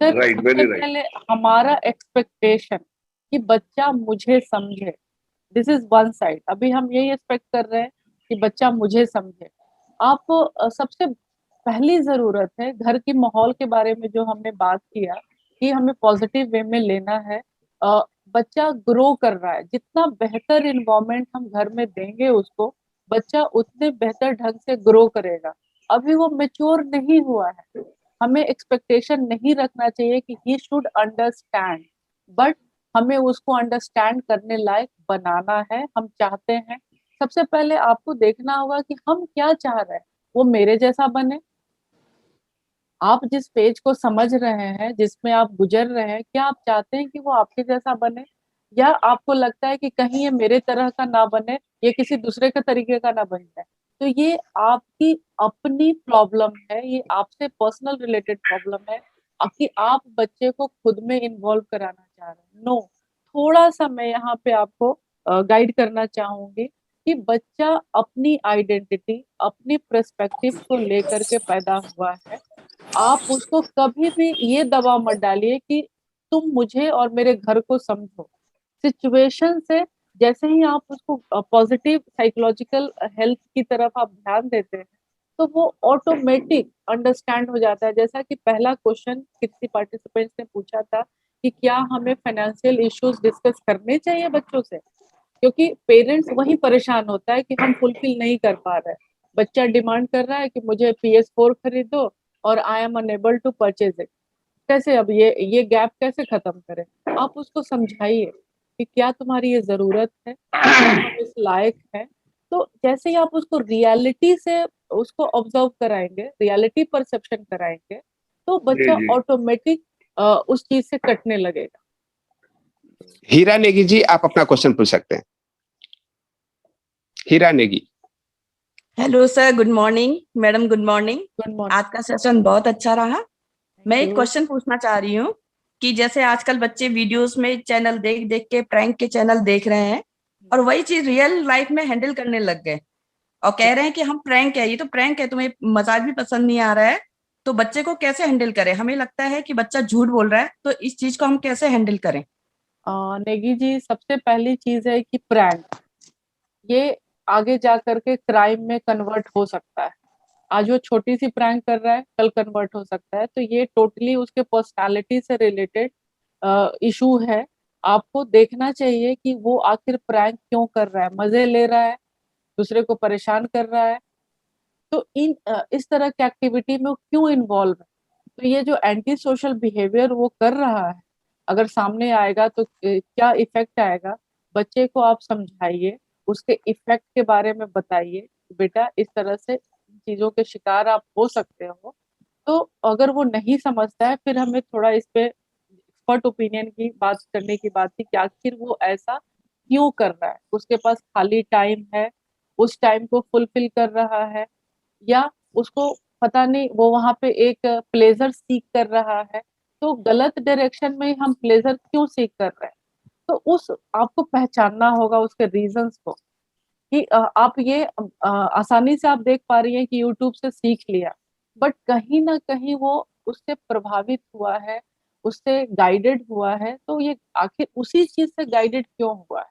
सर सबसे पहले हमारा एक्सपेक्टेशन कि बच्चा मुझे समझे, दिस इज वन साइड। अभी हम यही एक्सपेक्ट कर रहे हैं कि बच्चा मुझे समझे। आप सबसे पहली जरूरत है घर की माहौल के बारे में जो हमने बात किया कि हमें पॉजिटिव वे में लेना है। बच्चा ग्रो कर रहा है, जितना बेहतर इन्वायरमेंट हम घर में देंगे उसको, बच्चा उतने बेहतर ढंग से ग्रो करेगा। अभी वो मैच्योर नहीं हुआ है, हमें एक्सपेक्टेशन नहीं रखना चाहिए कि ही शुड अंडरस्टैंड, बट हमें उसको अंडरस्टैंड करने लायक बनाना है। हम चाहते हैं, सबसे पहले आपको देखना होगा कि हम क्या चाह रहे हैं। वो मेरे जैसा बने, आप जिस पेज को समझ रहे हैं, जिसमें आप गुजर रहे हैं, क्या आप चाहते हैं कि वो आपके जैसा बने, या आपको लगता है कि कहीं ये मेरे तरह का ना बने, ये किसी दूसरे के तरीके का ना बन जाए? तो ये आपकी अपनी प्रॉब्लम है, ये आपसे पर्सनल रिलेटेड प्रॉब्लम है कि आप बच्चे को खुद में इन्वॉल्व कराना चाह रहे हैं। नो, थोड़ा सा मैं यहाँ पे आपको गाइड करना चाहूंगी कि बच्चा अपनी आइडेंटिटी, अपनी पर्सपेक्टिव को लेकर के पैदा हुआ है। आप उसको कभी भी ये दबाव मत डालिए कि तुम मुझे और मेरे घर को समझो। सिचुएशन से जैसे ही आप उसको पॉजिटिव साइकोलॉजिकल हेल्थ की तरफ आप ध्यान देते हैं, तो वो ऑटोमेटिक अंडरस्टैंड हो जाता है। जैसा कि पहला क्वेश्चन किसी पार्टिसिपेंट्स ने पूछा था कि क्या हमें फाइनेंशियल इश्यूज डिस्कस करने चाहिए बच्चों से, क्योंकि पेरेंट्स वही परेशान होता है कि हम फुलफिल नहीं कर पा रहे हैं। बच्चा डिमांड कर रहा है कि मुझे PS4 खरीदो और I am unable to purchase it. कैसे अब ये गैप कैसे खत्म करें? आप उसको समझाइए कि क्या तुम्हारी ये जरूरत है, क्या हम इस लायक है। तो जैसे ही आप उसको रियलिटी से उसको ऑब्जर्व कराएंगे, रियलिटी परसेप्शन कराएंगे, तो बच्चा ऑटोमेटिक उस चीज से कटने लगेगा।
हीरा नेगी जी, आप अपना क्वेश्चन पूछ सकते हैं। Heera Negi.
Hello sir, good morning. Madam good morning.
Good morning.
आज का सेशन बहुत अच्छा रहा। मैं एक क्वेश्चन पूछना चाह रही हूँ कि जैसे आजकल बच्चे वीडियोस में चैनल देख देख के प्रैंक के चैनल देख रहे हैं और वही चीज रियल लाइफ में हैंडल करने लग गए और कह रहे हैं कि हम प्रैंक है, ये तो प्रैंक है, तुम्हें मजाक भी पसंद नहीं आ रहा है, तो बच्चे को कैसे हैंडल करें? हमें लगता है कि बच्चा झूठ बोल रहा है, तो इस चीज को हम कैसे हैंडल करें?
नेगी जी, सबसे पहली चीज है कि प्रैंक ये आगे जा करके क्राइम में कन्वर्ट हो सकता है। आज वो छोटी सी प्रैंक कर रहा है, कल कन्वर्ट हो सकता है। तो ये टोटली उसके पर्सनालिटी से रिलेटेड इशू है। आपको देखना चाहिए कि वो आखिर प्रैंक क्यों कर रहा है, मजे ले रहा है, दूसरे को परेशान कर रहा है, तो इस तरह की एक्टिविटी में वो क्यों इन्वॉल्व है। तो ये जो एंटी सोशल बिहेवियर वो कर रहा है, अगर सामने आएगा तो क्या इफेक्ट आएगा, बच्चे को आप समझाइए, उसके इफेक्ट के बारे में बताइए, बेटा इस तरह से चीजों के शिकार आप हो सकते हो। तो अगर वो नहीं समझता है, फिर हमें थोड़ा इस पे एक्सपर्ट ओपिनियन की बात करने की बात थी कि आखिर वो ऐसा क्यों कर रहा है। उसके पास खाली टाइम है, उस टाइम को फुलफिल कर रहा है, या उसको पता नहीं वो वहां पे एक प्लेजर सीख कर रहा है। तो गलत डायरेक्शन में हम प्लेजर क्यों सीख कर रहे हैं, तो उस आपको पहचानना होगा उसके रीजंस को। कि आप ये आसानी से आप देख पा रही हैं कि यूट्यूब से सीख लिया, बट कहीं ना कहीं वो उससे प्रभावित हुआ है, उससे गाइडेड हुआ है। तो ये आखिर उसी चीज से गाइडेड क्यों हुआ है,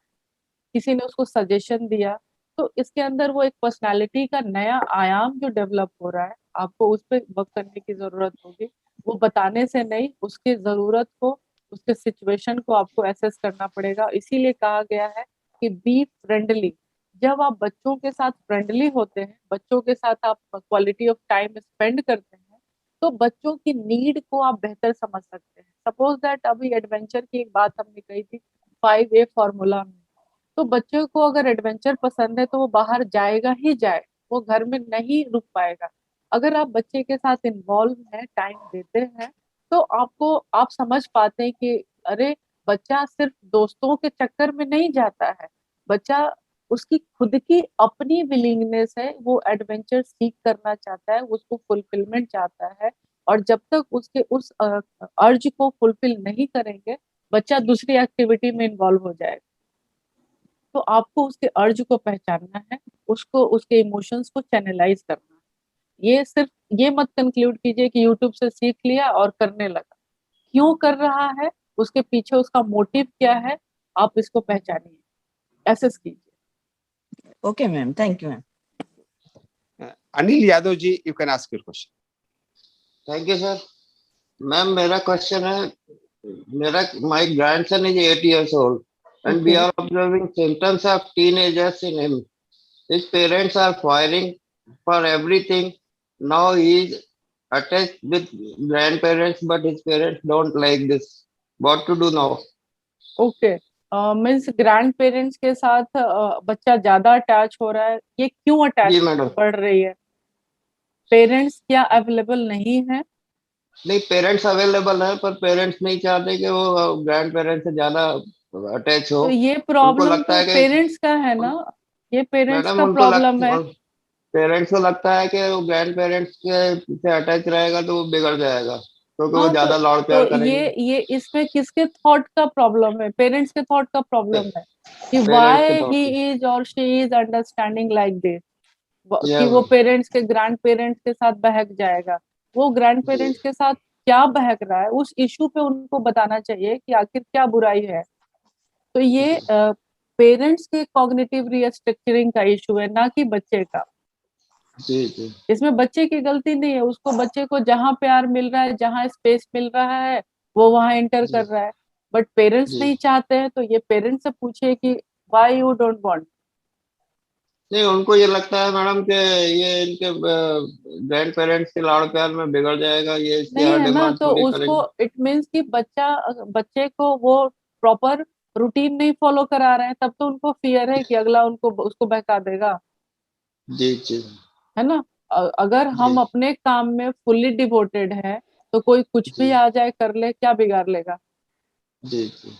किसी ने उसको सजेशन दिया। तो इसके अंदर वो एक पर्सनालिटी का नया आयाम जो डेवलप हो रहा है, आपको उस पर वर्क करने की जरूरत होगी। वो बताने से नहीं, उसकी जरूरत को, उसके सिचुएशन को आपको एसेस करना पड़ेगा। इसीलिए कहा गया है कि बी फ्रेंडली। जब आप बच्चों के साथ फ्रेंडली होते हैं, बच्चों के साथ आप क्वालिटी ऑफ टाइम स्पेंड करते हैं, तो बच्चों की नीड को आप बेहतर समझ सकते हैं। सपोज दैट अभी एडवेंचर की एक बात हमने कही थी 5A फॉर्मूला में। तो बच्चों को अगर एडवेंचर पसंद है तो वो बाहर जाएगा ही जाए, वो घर में नहीं रुक पाएगा। अगर आप बच्चे के साथ इन्वॉल्व हैं, टाइम देते हैं, तो आपको आप समझ पाते हैं कि अरे बच्चा सिर्फ दोस्तों के चक्कर में नहीं जाता है, बच्चा उसकी खुद की अपनी विलिंगनेस है, वो एडवेंचर सीख करना चाहता है, उसको फुलफिलमेंट चाहता है। और जब तक उसके उस अर्ज को फुलफिल नहीं करेंगे, बच्चा दूसरी एक्टिविटी में इन्वॉल्व हो जाएगा। तो आपको उसके अर्ज को पहचानना है, उसको उसके इमोशंस को चैनलाइज करना है। ये सिर्फ ये मत कंक्लूड कीजिए कि यूट्यूब से सीख लिया और करने लगा। क्यों कर रहा है, उसके पीछे उसका मोटिव क्या है, आप इसको पहचानिए, एसेस कीजिए।
Okay ma'am, thank you ma'am.
Anil Yadav ji, you can ask your question.
Thank you sir. Ma'am मेरा क्वेश्चन है, मेरा my grandson is 8 years old and we
Okay.
are observing symptoms of teenagers in him. His parents are firing for everything. Now he is attached with grandparents, but his parents don't like this. What to do now?
Okay, means grand parents के साथ बच्चा ज्यादा attach हो रहा है, ये क्यों
जी
attach
madam.
बढ़ रही है? पेरेंट्स क्या अवेलेबल नहीं है?
नहीं, पेरेंट्स अवेलेबल है पर पेरेंट्स नहीं चाहते कि वो ग्रैंड पेरेंट्स से ज्यादा अटैच हो।
तो ये
उनको
प्रॉब्लम
लगता
तो
है कि
पेरेंट्स का है ना, ये पेरेंट्स
मैडम
का
उनको
प्रॉब्लम है।
पेरेंट्स को लगता है कि वो ग्रैंड पेरेंट्स के से अटैच रहेगा तो वो बिगड़ जाएगा, क्योंकि वो
हाँ,
ज्यादा लाड़
तो
प्यार करेंगे।
ये इसमें किसके थॉट का प्रॉब्लम है? पेरेंट्स के थॉट का प्रॉब्लम है कि
पेरेंट्स के
व्हाई
तौर
ही
पे।
इज और she is understanding like this, कि
या
वो पेरेंट्स के ग्रैंड पेरेंट्स के साथ बहक जाएगा। वो ग्रैंड
जी
पेरेंट्स के साथ क्या बहक रहा है, उस इशू पे उनको बताना चाहिए कि आखिर क्या बुराई है। तो ये
जी
पेरेंट्स के कॉग्निटिव रीस्ट्रक्चरिंग का इशू है, ना कि बच्चे का।
जी जी
इसमें बच्चे की गलती नहीं है, उसको बच्चे को जहां प्यार मिल रहा है, जहां स्पेस मिल रहा है, वो वहां एंटर
जी
कर रहा है। बट पेरेंट्स
जी।
नहीं चाहते हैं, तो ये पेरेंट्स से पूछिए कि व्हाई यू डोंट वांट।
नहीं, उनको ये लगता है मैडम कि ये इनके ग्रैंड पेरेंट्स के लाड़ प्यार में बिगड़ जाएगा, ये इसकी
नहीं
हर
है ना,
डिमांड
तो
पूरी
उसको
करेंगे।
इट मीन्स कि बच्चे को वो प्रॉपर रूटीन नहीं फॉलो करा रहे हैं, तब तो उनको फियर है कि अगला उनको उसको बहका देगा,
जी जी
है ना। अगर
जी
हम अपने काम में फुल्ली डिवोटेड है, तो कोई कुछ भी
जी
आ जाए कर ले, क्या बिगाड़ लेगा,
जी जी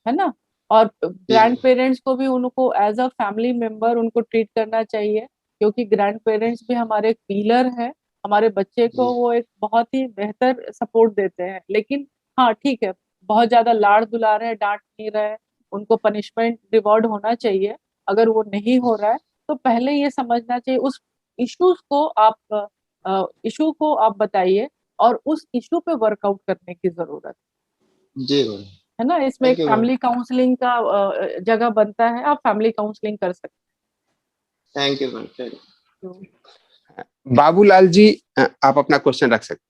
है ना। और
जी
ग्रैंड पेरेंट्स को भी उनको एज अ फैमिली मेंबर उनको ट्रीट करना चाहिए, क्योंकि ग्रैंड पेरेंट्स भी हमारे पिलर है। हमारे बच्चे को
जी
वो एक बहुत ही बेहतर सपोर्ट देते हैं। लेकिन हाँ ठीक है, बहुत ज्यादा लाड़ दुलार है, डांट नहीं रहे, उनको पनिशमेंट रिवॉर्ड होना चाहिए। अगर वो नहीं हो रहा है, तो पहले ये समझना चाहिए, उस इशू को आप बताइए, और उस इशू पे वर्कआउट करने की जरूरत है।
जी मैडम।
है ना। इसमें एक
Thank you,
फैमिली काउंसलिंग का जगह बनता है, आप फैमिली काउंसलिंग कर सकते
thank you, ma'am. Thank you.
हो।
बाबूलाल जी, आप अपना क्वेश्चन रख सकते।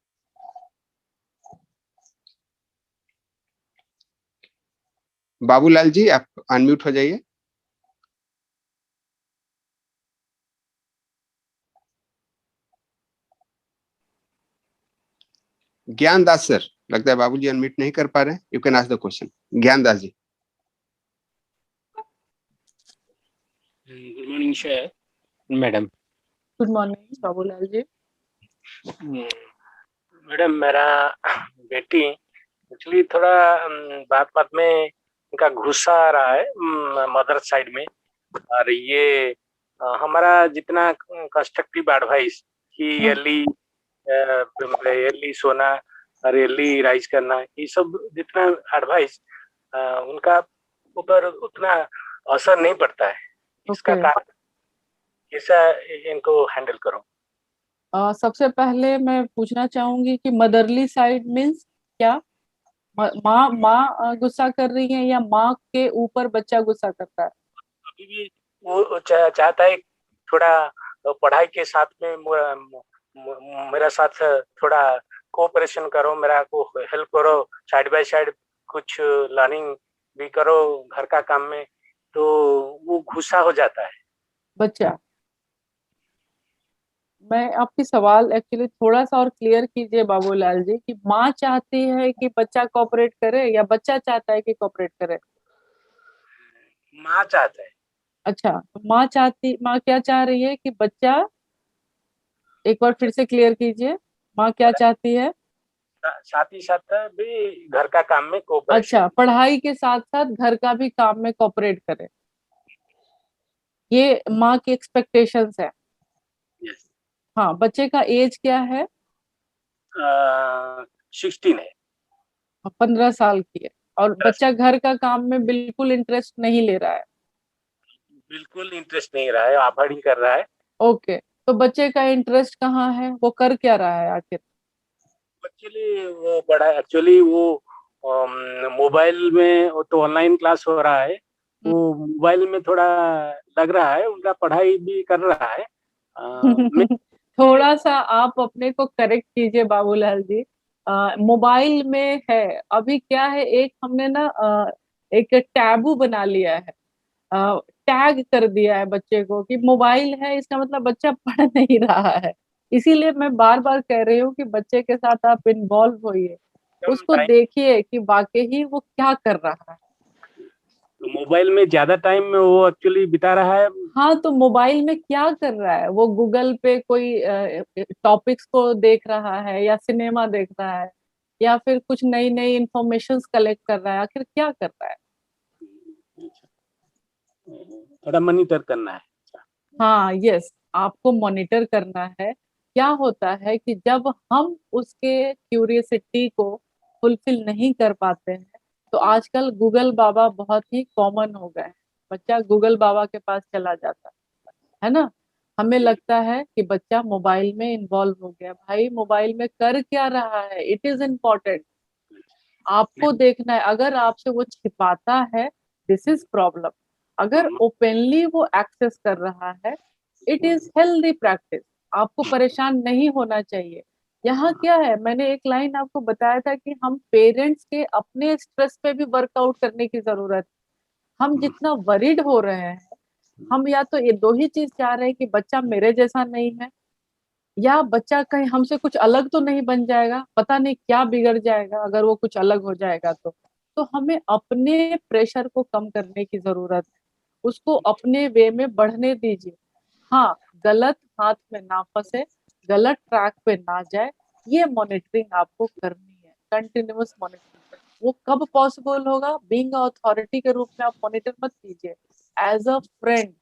बाबूलाल जी, आप अनम्यूट हो जाइए। ज्ञानदास सर, लगता है बाबूजी अनम्यूट नहीं कर पा रहे हैं। You can ask the question, Gyandas ji.
Good morning sir, madam.
Good morning Babulal ji.
Madam, मेरा बेटी एक्चुअली थोड़ा बात बात में इनका गुस्सा आ रहा है मदर साइड में, और ये हमारा जितना कंस्ट्रक्टिव एडवाइस कि अर्ली सोना और अर्ली राइज करना, ये सब जितना एडवाइस उनका ऊपर उतना असर नहीं पड़ता है। इसका कारण कैसा इनको हैंडल करो?
सबसे पहले मैं पूछना चाहूंगी कि मदरली साइड मीन्स क्या? माँ गुस्सा कर रही है या माँ के ऊपर बच्चा गुस्सा करता है?
अभी भी वो चाहता है थोड़ा पढ़ाई के साथ में मेरा साथ थोड़ा कोऑपरेशन करो, मेरा को हेल्प करो, साइड बाय साइड कुछ लर्निंग भी करो घर का काम में, तो वो गुस्सा हो जाता है
बच्चा। मैं आपकी सवाल एक्चुअली थोड़ा सा और क्लियर कीजिए बाबूलाल जी, कि माँ चाहती है कि बच्चा कोऑपरेट करे या बच्चा चाहता है कि कोऑपरेट करे?
माँ चाहता है।
अच्छा, तो माँ क्या चाह रही है कि बच्चा, एक बार फिर से क्लियर कीजिए, माँ क्या चाहती है?
साथ ही साथ भी घर का काम में कोऑपरेशन।
अच्छा, पढ़ाई के साथ साथ घर का भी काम में कोऑपरेट करे, ये माँ की एक्सपेक्टेशंस है।
यस।
हाँ, बच्चे का एज क्या है?
16 है।
15 साल की है। और बच्चा घर का काम में बिल्कुल इंटरेस्ट नहीं ले रहा है?
बिल्कुल इंटरेस्ट नहीं रहा है, अवॉइड कर रहा है।
ओके, तो बच्चे का इंटरेस्ट कहाँ है, वो कर क्या रहा है आखिर?
एक्चुअली वो मोबाइल में, वो तो ऑनलाइन क्लास हो रहा है, वो मोबाइल में थोड़ा लग रहा है, उनका पढ़ाई भी कर रहा है।
थोड़ा सा आप अपने को करेक्ट कीजिए बाबूलाल जी। मोबाइल में है अभी क्या है, एक हमने ना एक टैबू बना लिया है, टैग कर दिया है बच्चे को कि मोबाइल है, इसका मतलब बच्चा पढ़ नहीं रहा है। इसीलिए मैं बार बार कह रही हूँ कि बच्चे के साथ आप इन्वॉल्व होइए, उसको देखिए कि वाकई ही वो क्या कर रहा है।
तो मोबाइल में ज्यादा टाइम में वो एक्चुअली बिता रहा है।
हाँ, तो मोबाइल में क्या कर रहा है वो? गूगल पे कोई टॉपिक्स को देख रहा है या सिनेमा देख रहा है या फिर कुछ नई नई इंफॉर्मेशन कलेक्ट कर रहा है? आखिर क्या कर रहा है?
थोड़ा मॉनिटर करना है।
हाँ, यस, आपको मॉनिटर करना है। क्या होता है कि जब हम उसके क्यूरियोसिटी को फुलफिल नहीं कर पाते हैं, तो आजकल गूगल बाबा बहुत ही कॉमन हो गए हैं। बच्चा गूगल बाबा के पास चला जाता है ना। हमें लगता है कि बच्चा मोबाइल में इन्वॉल्व हो गया। भाई, मोबाइल में कर क्या रहा है, इट इज इम्पोर्टेंट, आपको देखना है। अगर आपसे वो छिपाता है, दिस इज प्रॉब्लम। अगर ओपनली वो एक्सेस कर रहा है, इट इज हेल्दी प्रैक्टिस, आपको परेशान नहीं होना चाहिए। यहाँ क्या है, मैंने एक लाइन आपको बताया था कि हम पेरेंट्स के अपने स्ट्रेस पे भी वर्कआउट करने की जरूरत है। हम जितना वरीड हो रहे हैं, हम या तो ये दो ही चीज चाह रहे हैं कि बच्चा मेरे जैसा नहीं है, या बच्चा कहीं हमसे कुछ अलग तो नहीं बन जाएगा, पता नहीं क्या बिगड़ जाएगा अगर वो कुछ अलग हो जाएगा तो हमें अपने प्रेशर को कम करने की जरूरत है, उसको अपने वे में बढ़ने दीजिए। हाँ, गलत हाथ में ना फंसे, गलत ट्रैक पे ना जाए, ये मॉनिटरिंग आपको करनी है, कंटिन्यूअस मॉनिटरिंग। वो कब पॉसिबल होगा? बीइंग अथॉरिटी के रूप में आप मॉनिटर मत कीजिए, एज अ फ्रेंड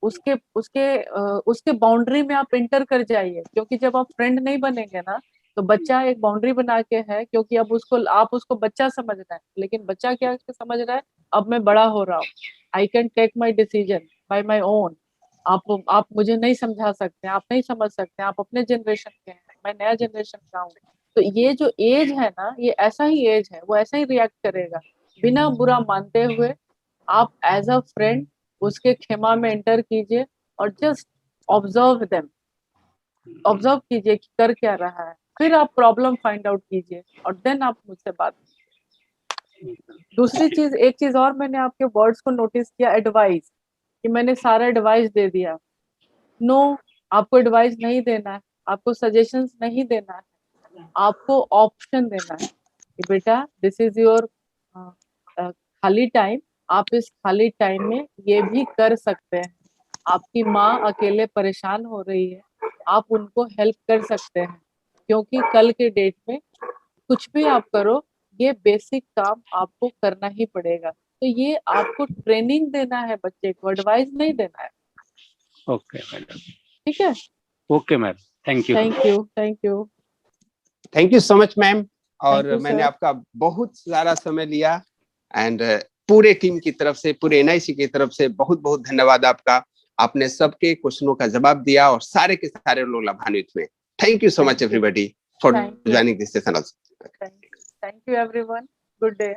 उसके उसके उसके बाउंड्री में आप इंटर कर जाइए। क्योंकि जब आप फ्रेंड नहीं बनेंगे ना, तो बच्चा एक बाउंड्री बना के है, क्योंकि अब उसको आप उसको बच्चा समझ रहे हैं, लेकिन बच्चा क्या समझ रहा है, अब मैं बड़ा हो रहा हूँ, I can take my decision by my own. आप मुझे नहीं समझा सकते, आप नहीं समझ सकते, आप अपने जनरेशन के हैं, मैं नया जनरेशन का हूँ। तो ये जो एज है ना, ये ऐसा ही एज है, वो ऐसा ही रिएक्ट करेगा। बिना बुरा मानते हुए आप एज अ फ्रेंड उसके खेमा में एंटर कीजिए और जस्ट ऑब्जर्व देम, ऑब्जर्व कीजिए कि कर क्या रहा है, फिर आप प्रॉब्लम फाइंड आउट कीजिए और देन आप मुझसे बात कीजिए। दूसरी चीज, एक चीज और मैंने आपके वर्ड्स को नोटिस किया, एडवाइस, कि मैंने सारा एडवाइस दे दिया। नो, आपको एडवाइस नहीं देना है, आपको सजेशंस नहीं देना है, आपको ऑप्शन देना है कि बेटा दिस इज योर खाली टाइम, आप इस खाली टाइम में ये भी कर सकते हैं। आपकी माँ अकेले परेशान हो रही है, आप उनको हेल्प कर सकते हैं, क्योंकि कल के डेट में कुछ भी आप करो, ये बेसिक काम आपको करना ही पड़ेगा। तो ये आपको ट्रेनिंग देना है, बच्चे को एडवाइस नहीं देना है।
ओके मैडम,
ठीक है?
Okay ma'am, thank you.
Thank you, thank you,
thank you so much ma'am. और
Thank you,
मैंने
sir.
आपका बहुत सारा समय लिया एंड पूरे टीम की तरफ से, पूरे एनआईसी की तरफ से बहुत बहुत धन्यवाद आपका। आपने सबके क्वेश्चनों का जवाब दिया और सारे के सारे लोग लाभान्वित हुए। Thank you so much everybody for joining this session.
Thank you everyone. Good day.